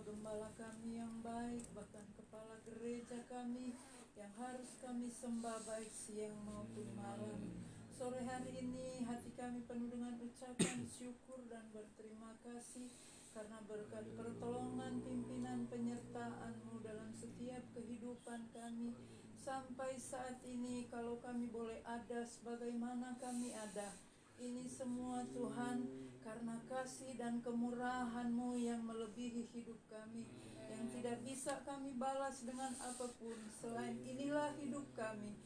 gembala kami yang baik, bahkan kepala gereja kami yang harus kami sembah baik siang maupun malam. Sore hari ini hati kami penuh dengan ucapan syukur dan berterima kasih karena berkat pertolongan pimpinan penyertaan-Mu dalam setiap kehidupan kami. Sampai saat ini kalau kami boleh ada sebagaimana kami ada, ini semua Tuhan karena kasih dan kemurahan-Mu yang melebihi hidup kami, yang tidak bisa kami balas dengan apapun. Selain inilah hidup kami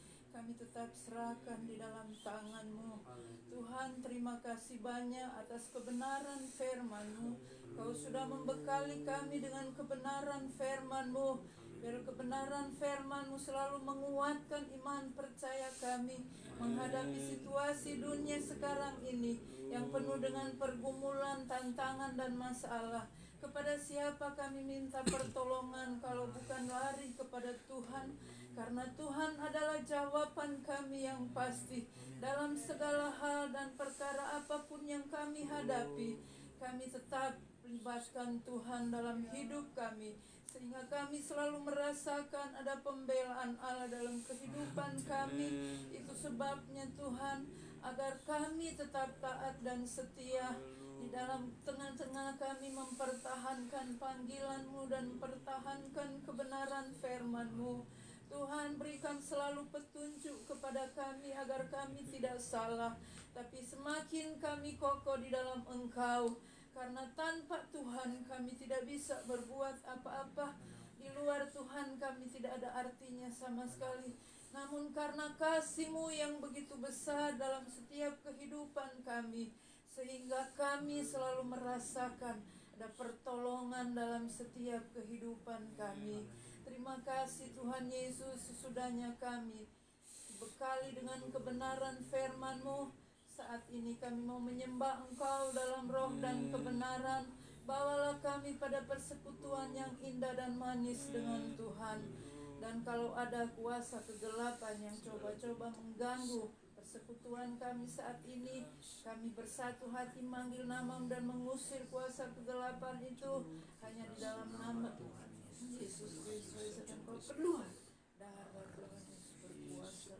tetap serahkan di dalam tangan-Mu. Tuhan, terima kasih banyak atas kebenaran firman-Mu. Kau sudah membekali kami dengan kebenaran firman-Mu. Biar kebenaran firman-Mu selalu menguatkan iman percaya kami menghadapi situasi dunia sekarang ini yang penuh dengan pergumulan, tantangan, dan masalah. Kepada siapa kami minta pertolongan kalau bukan lari kepada Tuhan? Karena Tuhan adalah jawaban kami yang pasti dalam segala hal dan perkara apapun yang kami hadapi. Kami tetap libatkan Tuhan dalam hidup kami, sehingga kami selalu merasakan ada pembelaan Allah dalam kehidupan kami. Itu sebabnya Tuhan, agar kami tetap taat dan setia di dalam tengah-tengah kami mempertahankan panggilan-Mu dan mempertahankan kebenaran firman-Mu. Tuhan, berikan selalu petunjuk kepada kami agar kami tidak salah, tapi semakin kami kokoh di dalam Engkau. Karena tanpa Tuhan kami tidak bisa berbuat apa-apa. Di luar Tuhan kami tidak ada artinya sama sekali. Namun karena kasih-Mu yang begitu besar dalam setiap kehidupan kami, sehingga kami selalu merasakan ada pertolongan dalam setiap kehidupan kami. Terima kasih Tuhan Yesus, sesudahnya kami bekali dengan kebenaran firman-Mu. Saat ini kami mau menyembah Engkau dalam roh dan kebenaran. Bawalah kami pada persekutuan yang indah dan manis dengan Tuhan. Dan kalau ada kuasa kegelapan yang coba-coba mengganggu persekutuan kami saat ini, kami bersatu hati manggil nama-Mu dan mengusir kuasa kegelapan itu hanya di dalam nama Tuhan Yesus Kristus. Dan Kau keluar darah Tuhan Yesus berkuasa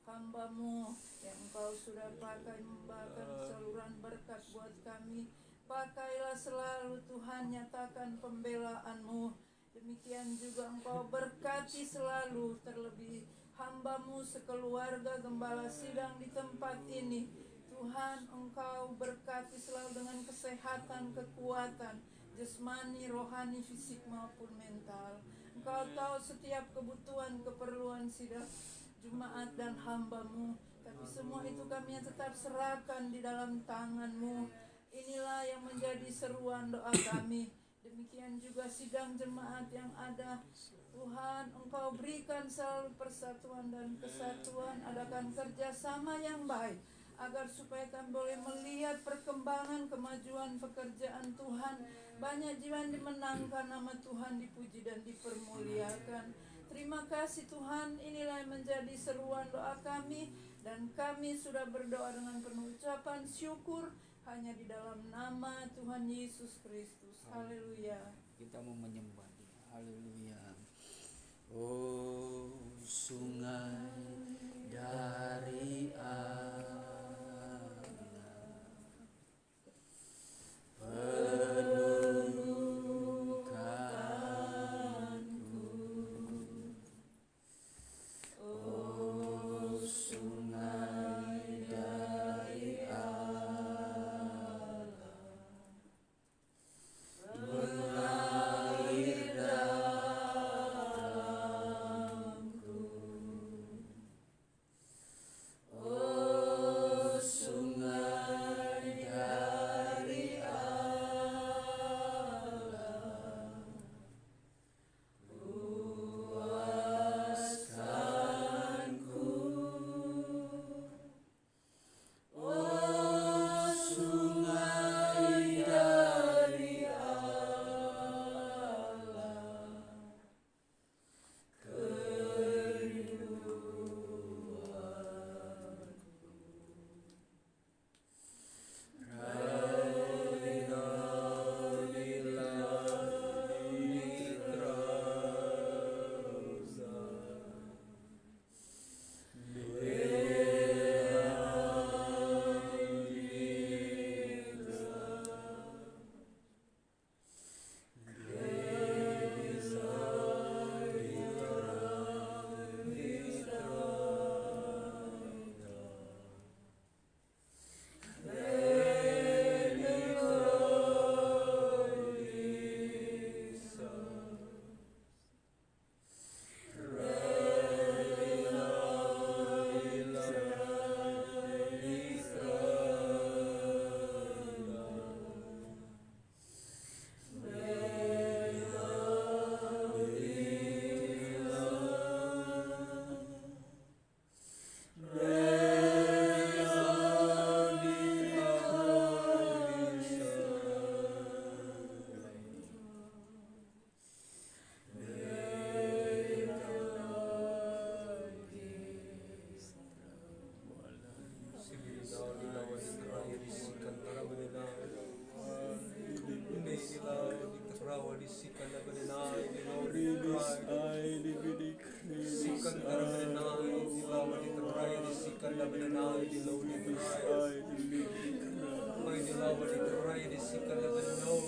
hamba-Mu yang Engkau sudah pakai membawakan saluran berkat buat kami. Pakailah selalu Tuhan, nyatakan pembelaan-Mu. Demikian juga Engkau berkati selalu terlebih hamba-Mu sekeluarga gembala sidang di tempat ini. Tuhan, Engkau berkati selalu dengan kesehatan, kekuatan jasmani, rohani, fisik maupun mental. Engkau tahu setiap kebutuhan, keperluan sidang jemaat dan hamba-Mu. Tapi semua itu kami tetap serahkan di dalam tangan-Mu. Inilah yang menjadi seruan doa kami. Demikian juga sidang jemaat yang ada. Tuhan, Engkau berikan selalu persatuan dan kesatuan, adakan kerjasama yang baik, agar supaya kami boleh melihat perkembangan kemajuan pekerjaan Tuhan. Banyak jiwa yang dimenangkan, nama Tuhan dipuji dan dipermuliakan. Terima kasih Tuhan, inilah yang menjadi seruan doa kami. Dan kami sudah berdoa dengan penuh ucapan syukur hanya di dalam nama Tuhan Yesus Kristus. Haleluya. Kita mau menyembah Dia. Haleluya. Oh, sungai dari Allah penuhkanku. Oh, sungai dari Allah mengalir dalamku. sikanda bedenai di laut di terai mai di laut di terai di sikanda bedenau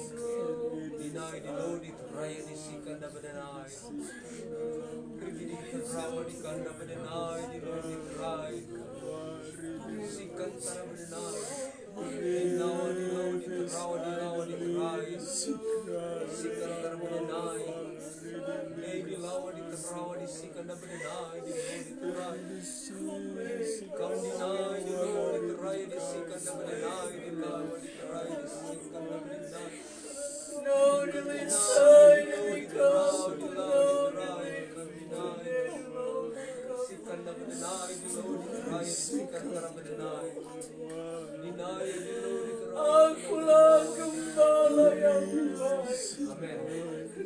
dinai di laut di terai di sikanda bedenai pergi di terawa di kanda bedenai di laut di terai sikanda bedenai di laut di terawa di laut di terai sikanda bedenai di laut di terawa di sikanda bedenai di laut di terai kau dinai di laut di terai di sikanda bedenai di laut di terai di sikanda bedenai No, the inside di of laut di the laut di terai sikanda bedenai di laut di terai di sikanda bedenai dinai di laut di terai Akulah gembala yang baik. amin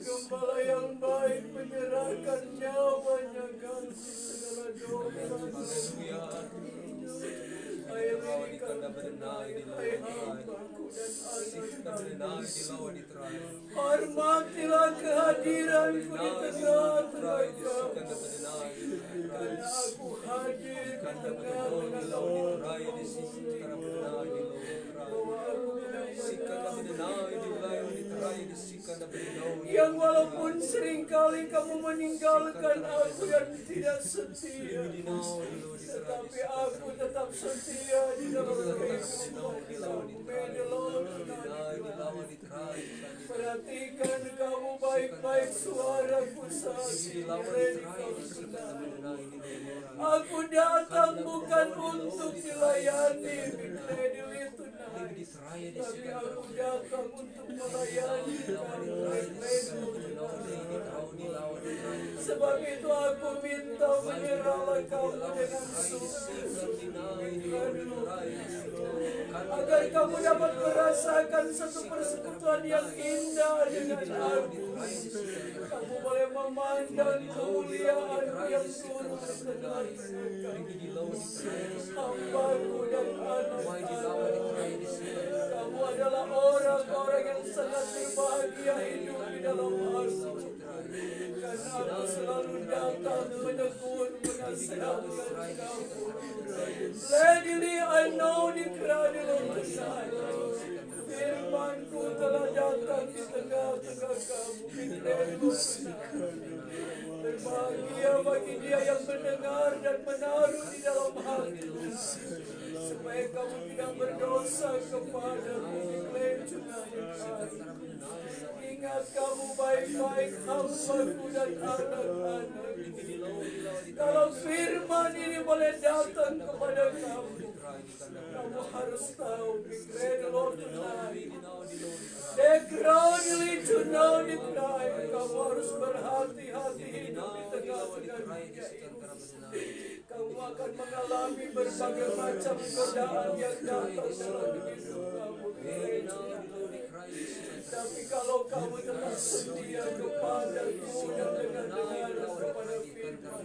Gembala yang baik menyerahkan nyawanya ganti segala dosa. haleluya terawa di kanda bedenai di laut di terai sikanda bedenai di laut di terai Hormatilah kehadiranku di tengah-tengah sikanda bedenai karena aku hadir di kanda tengah-tengah bedenai di laut di terai di sikanda bedenai di laut di terai sikanda bedenai di laut di terai di sikanda bedenai yang walaupun seringkali kamu meninggalkan aku dan tidak setia, tetapi aku tetap setia di dalam kehidupanmu. Perhatikan kamu baik-baik suaraku saat ini. Aku datang bukan untuk dilayani, tapi aku datang untuk melayani sebab itu aku minta menyerahlah kamu dengan agar kamu dapat merasakan satu persekutuan yang indah dengan aku. Kamu boleh memandang kemuliaanku yang turun ke tengah-tengah hambaku dan anak-anak. Kamu adalah orang-orang yang sangat berbahagia hidup di dalam aku. Karena aku selalu datang menegur, menasihatkan kamu. Lately I know the cradle of the night. Firmanku telah datang di tengah-tengah kamu. Berbahagia bagi dia yang mendengar dan menaruh di dalam hati, supaya kamu tidak berdosa kepadamu. Ingat kamu baik-baik hambaku dan anak-anak. Kalau firman ini boleh datang kepada kamu, kamu harus tahu the cradle of the night. The groundly to know the night. Kamu harus berhati-hati hidup di tengah-tengah dunia ini. Kamu akan mengalami berbagai macam godaan yang datang dalam hidup kamu. Tapi kalau kamu tetap setia kepadaku dan mendengar kepada firman,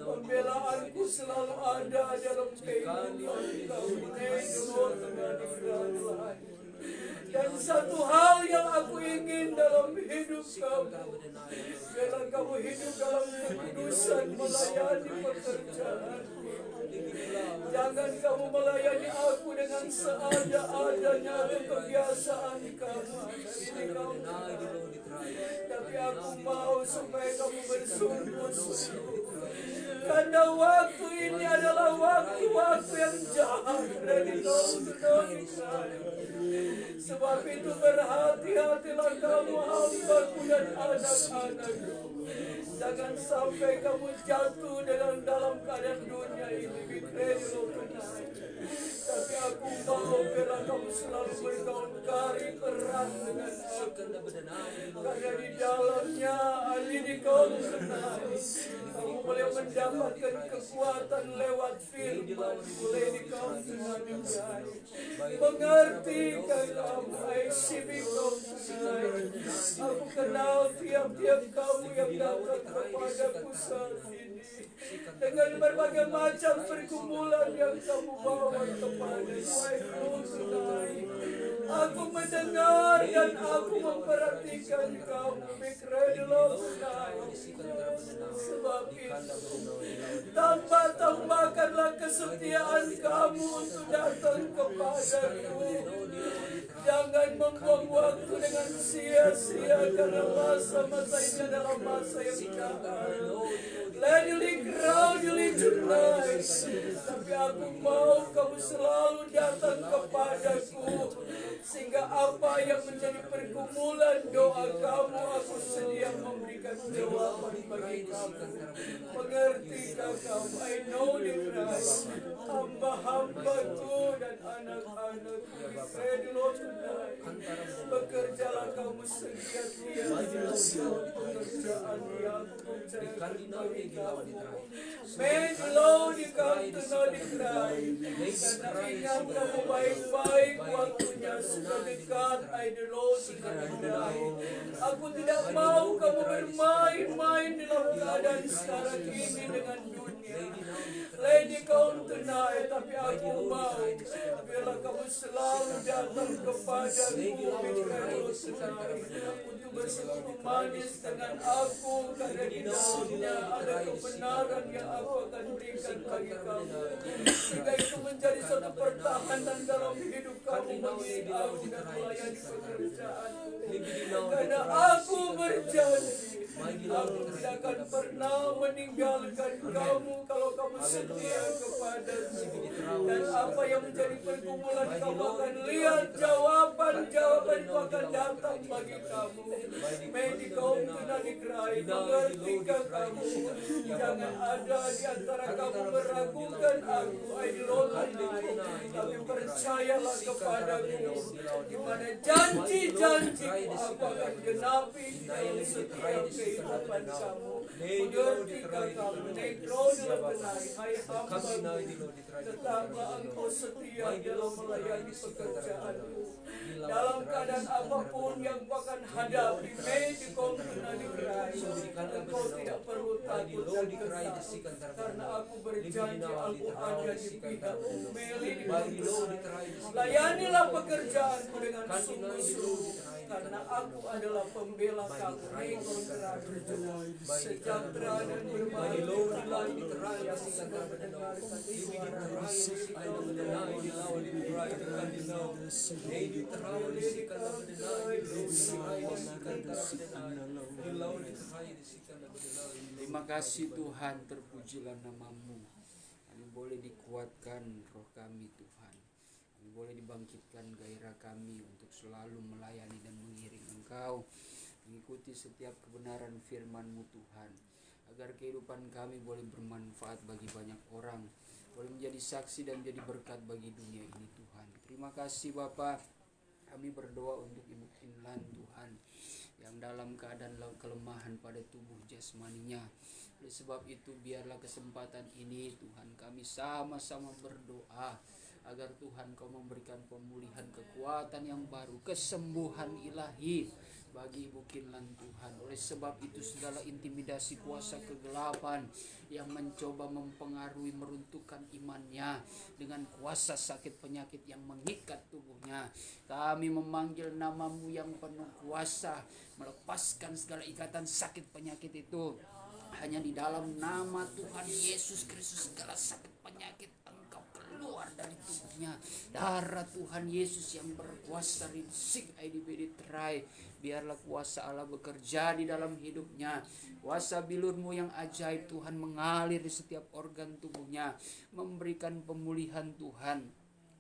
pembelaanku selalu ada dalam kehidupan kamu. Dan satu hal yang aku ingin dalam hidup kamu, biarlah kamu hidup dalam kekudusan melayani pekerjaan. Jangan kamu melayani aku dengan seada-adanya atau kebiasaan kamu. Ini kamu. Tapi aku mau supaya kamu bersungguh-sungguh. Karena waktu ini adalah waktu-waktu yang jahat dan sebab itu berhati-hatilah kamu hambaku dan anak-anakku. Jangan sampai kamu jatuh dalam keadaan dunia ini. Tapi aku mau biarlah kamu selalu bergaul karib erat dengan aku. Karena di dalamnya ini kamu kenal. Kamu boleh mendapatkan kekuatan lewat firman. Boleh di kamu kenal juga. Mengerti kamu. I see kamu tonight. Aku kenal tiap-tiap kamu yang datang kepadaku saat ini. Dengan berbagai macam pergumulan yang kamu bawa kepada saya. Aku mendengar dan aku memperhatikan kamu. Sebab itu tambahkanlah kesetiaan kamu untuk datang kepadaku. Jangan membuang waktu dengan sia-sia karena masa-masa ini adalah masa yang jahat. Let the crowd tonight. Tapi aku mau kamu selalu datang kepadaku, sehingga apa yang menjadi pergumulan doa kamu, aku sedia memberikan jawaban bagi kamu. Mengertikah kamu? I know the cry. Hamba-hambaku dan anak-anakku, we pray the Lord tonight. Bekerjalah kamu setia-tia dalam pekerjaan yang aku percayakan bagi kamu. May the Lord come to know the cry. Karena ingat kamu baik-baik, waktunya sudah dekat. I the Lord sudah mulai. Aku tidak mau kamu bermain-main dalam keadaan sekarang ini dengan dunia. Lady come tonight, tapi aku mau biarlah kamu selalu datang kepadaku untuk bersekutu manis dengan aku, karena di dalamnya ada kebenaran yang aku akan berikan bagi kamu, sehingga itu menjadi satu pertahanan dalam hidup kamu mengisi aku dan melayani pekerjaanku. Karena aku berjanji aku tidak akan pernah meninggalkan kamu kalau kamu setia kepadaku. Dan apa yang menjadi pergumulan kamu akan lihat jawaban-jawaban itu akan datang bagi kamu. May di kaum tunadikrai, mengertikah kamu? Jangan ada di antara kamu meragukan aku, tapi percayalah kepadaku, di mana janji-janjiku aku akan genapi dalam setiap kehidupan kamu. Mengertikah kamu? Negro dalam benai, hai hamba, tetaplah engkau setia dalam melayani pekerjaanmu. Dalam keadaan apapun yang kau akan hadapi, may di kaum tunadikrai, engkau tidak perlu takut dan getar, karena aku berjanji aku ada di pihakmu. Meli di layanilah pekerjaanmu dengan sungguh-sungguh, karena aku adalah pembela kamu. Sejahtera dan berbahagia yang sudah mendengarkan Terima kasih Tuhan, terpujilah namamu. Kami boleh dikuatkan roh kami Tuhan. Kami boleh dibangkitkan gairah kami untuk selalu melayani dan mengiring Engkau, mengikuti setiap kebenaran firman-Mu Tuhan, agar kehidupan kami boleh bermanfaat bagi banyak orang, boleh menjadi saksi dan menjadi berkat bagi dunia ini Tuhan. Terima kasih Bapa. Kami berdoa untuk Ibu Kinlan Tuhan, yang dalam keadaan kelemahan pada tubuh jasmaninya. Oleh sebab itu biarlah kesempatan ini Tuhan kami sama-sama berdoa agar Tuhan Kau memberikan pemulihan, kekuatan yang baru, kesembuhan ilahi bagi Ibu Kinlan Tuhan. Oleh sebab itu segala intimidasi kuasa kegelapan yang mencoba mempengaruhi, meruntuhkan imannya dengan kuasa sakit penyakit yang mengikat tubuhnya, kami memanggil namamu yang penuh kuasa, melepaskan segala ikatan sakit penyakit itu. Hanya di dalam nama Tuhan Yesus Kristus segala sakit penyakit engkau keluar dari tubuhnya. Darah Tuhan Yesus yang berkuasa rinsik IDBD Try. Biarlah kuasa Allah bekerja di dalam hidupnya. Kuasa bilur-Mu yang ajaib Tuhan mengalir di setiap organ tubuhnya, memberikan pemulihan Tuhan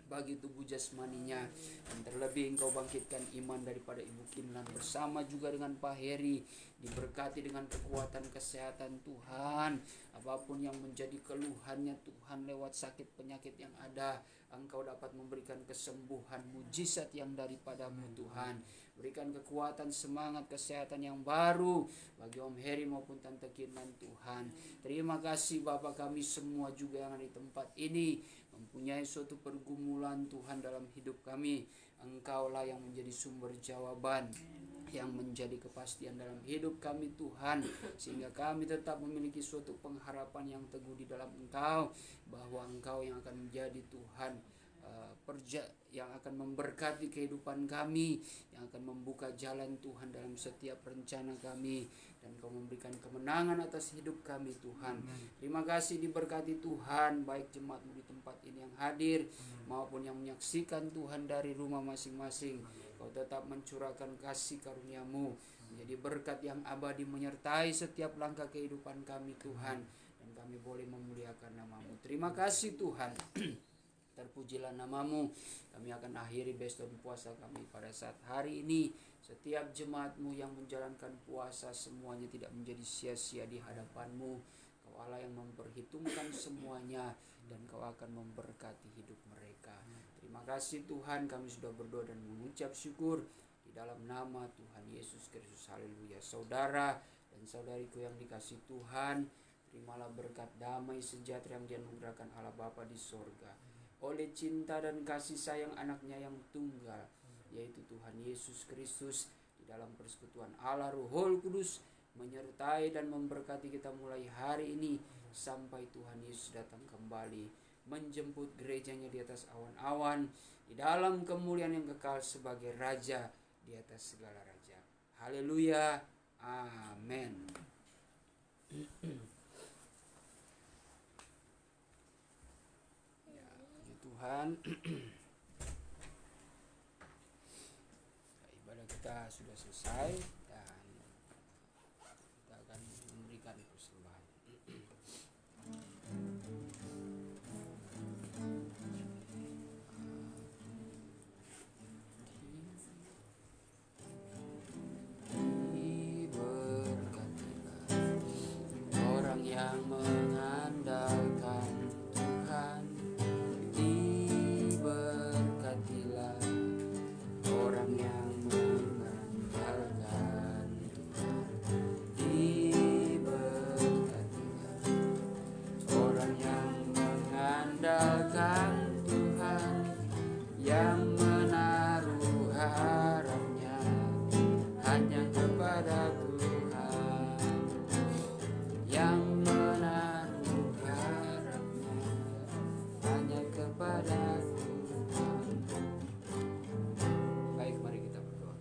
bagi tubuh jasmaninya. Dan terlebih Engkau bangkitkan iman daripada Ibu Kinlan bersama juga dengan Pak Heri, diberkati dengan kekuatan kesehatan Tuhan. Apapun yang menjadi keluhannya Tuhan lewat sakit penyakit yang ada, Engkau dapat memberikan kesembuhan mujizat yang daripada-Mu Tuhan. Berikan kekuatan, semangat, kesehatan yang baru bagi Om Heri maupun Tante Kinlan Tuhan. Terima kasih Bapa, kami semua juga yang ada di tempat ini mempunyai suatu pergumulan Tuhan dalam hidup kami. Engkaulah yang menjadi sumber jawaban, yang menjadi kepastian dalam hidup kami Tuhan, sehingga kami tetap memiliki suatu pengharapan yang teguh di dalam Engkau, bahwa Engkau yang akan menjadi Tuhan yang akan memberkati kehidupan kami, yang akan membuka jalan Tuhan dalam setiap rencana kami, dan Kau memberikan kemenangan atas hidup kami Tuhan. Terima kasih diberkati Tuhan, baik jemaat-Mu di tempat ini yang hadir maupun yang menyaksikan Tuhan dari rumah masing-masing. Kau tetap mencurahkan kasih karunia-Mu menjadi berkat yang abadi menyertai setiap langkah kehidupan kami Tuhan, dan kami boleh memuliakan nama-Mu. Terima kasih Tuhan. Terpujilah nama-Mu. Kami akan akhiri beston puasa kami pada saat hari ini. Setiap jemaat-Mu yang menjalankan puasa semuanya tidak menjadi sia-sia di hadapan-Mu. Kau Allah yang memperhitungkan semuanya, dan Kau akan memberkati hidup mereka. Terima kasih Tuhan, kami sudah berdoa dan mengucap syukur di dalam nama Tuhan Yesus Kristus. Haleluya. Saudara dan saudariku yang dikasihi Tuhan, terimalah berkat damai sejahtera yang dianugerahkan Allah Bapa di sorga oleh cinta dan kasih sayang anaknya yang tunggal, yaitu Tuhan Yesus Kristus, di dalam persekutuan Allah Ruhul Kudus menyertai dan memberkati kita mulai hari ini sampai Tuhan Yesus datang kembali menjemput gerejanya di atas awan-awan, di dalam kemuliaan yang kekal sebagai Raja di atas segala raja. Haleluya. Amin. Tuhan, ibadah kita sudah selesai dan kita akan memberikan persembahan. Diberkatilah orang yang mengandalkan Tuhan. Diberkatilah orang yang mengandalkan Tuhan. Diberkatilah orang yang mengandalkan Tuhan, yang menaruh harapnya hanya kepada Tuhan, yang menaruh harapnya hanya kepada Tuhan. Baik, mari kita berdoa.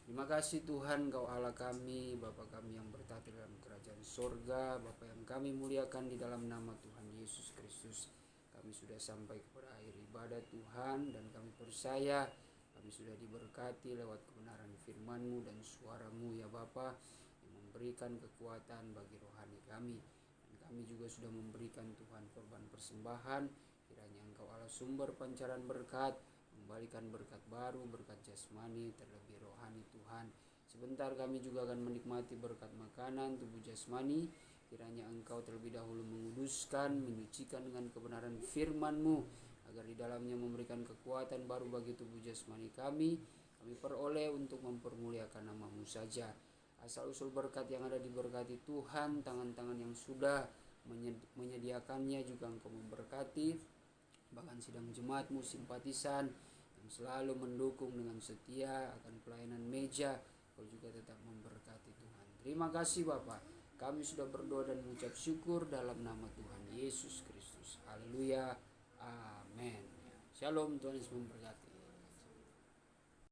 Terima kasih Tuhan, Kau Allah kami, Bapa kami yang bertahta dalam kerajaan sorga, Bapa yang kami muliakan di dalam nama Tuhan Yesus Kristus. Kami sudah sampai kepada akhir ibadah Tuhan, dan kami percaya kami sudah diberkati lewat kebenaran firman-Mu dan suara-Mu ya Bapa, yang memberikan kekuatan bagi rohani kami. Dan kami juga sudah memberikan Tuhan korban persembahan. Kiranya Engkau Allah sumber pancaran berkat, membalikan berkat baru, berkat jasmani terlebih rohani Tuhan. Sebentar kami juga akan menikmati berkat makanan tubuh jasmani. Kiranya Engkau terlebih dahulu menguduskan, menyucikan dengan kebenaran firman-Mu, agar di dalamnya memberikan kekuatan baru bagi tubuh jasmani kami. Kami peroleh untuk mempermuliakan nama-Mu saja. Asal usul berkat yang ada diberkati Tuhan, tangan-tangan yang sudah menyediakannya juga Engkau memberkati. Bahkan sidang jemaat-Mu simpatisan yang selalu mendukung dengan setia akan pelayanan meja, Kau juga tetap memberkati Tuhan. Terima kasih Bapa. Kami sudah berdoa dan mengucap syukur dalam nama Tuhan Yesus Kristus. Haleluya. Amin. Shalom, Tuhan Yesus memberkati.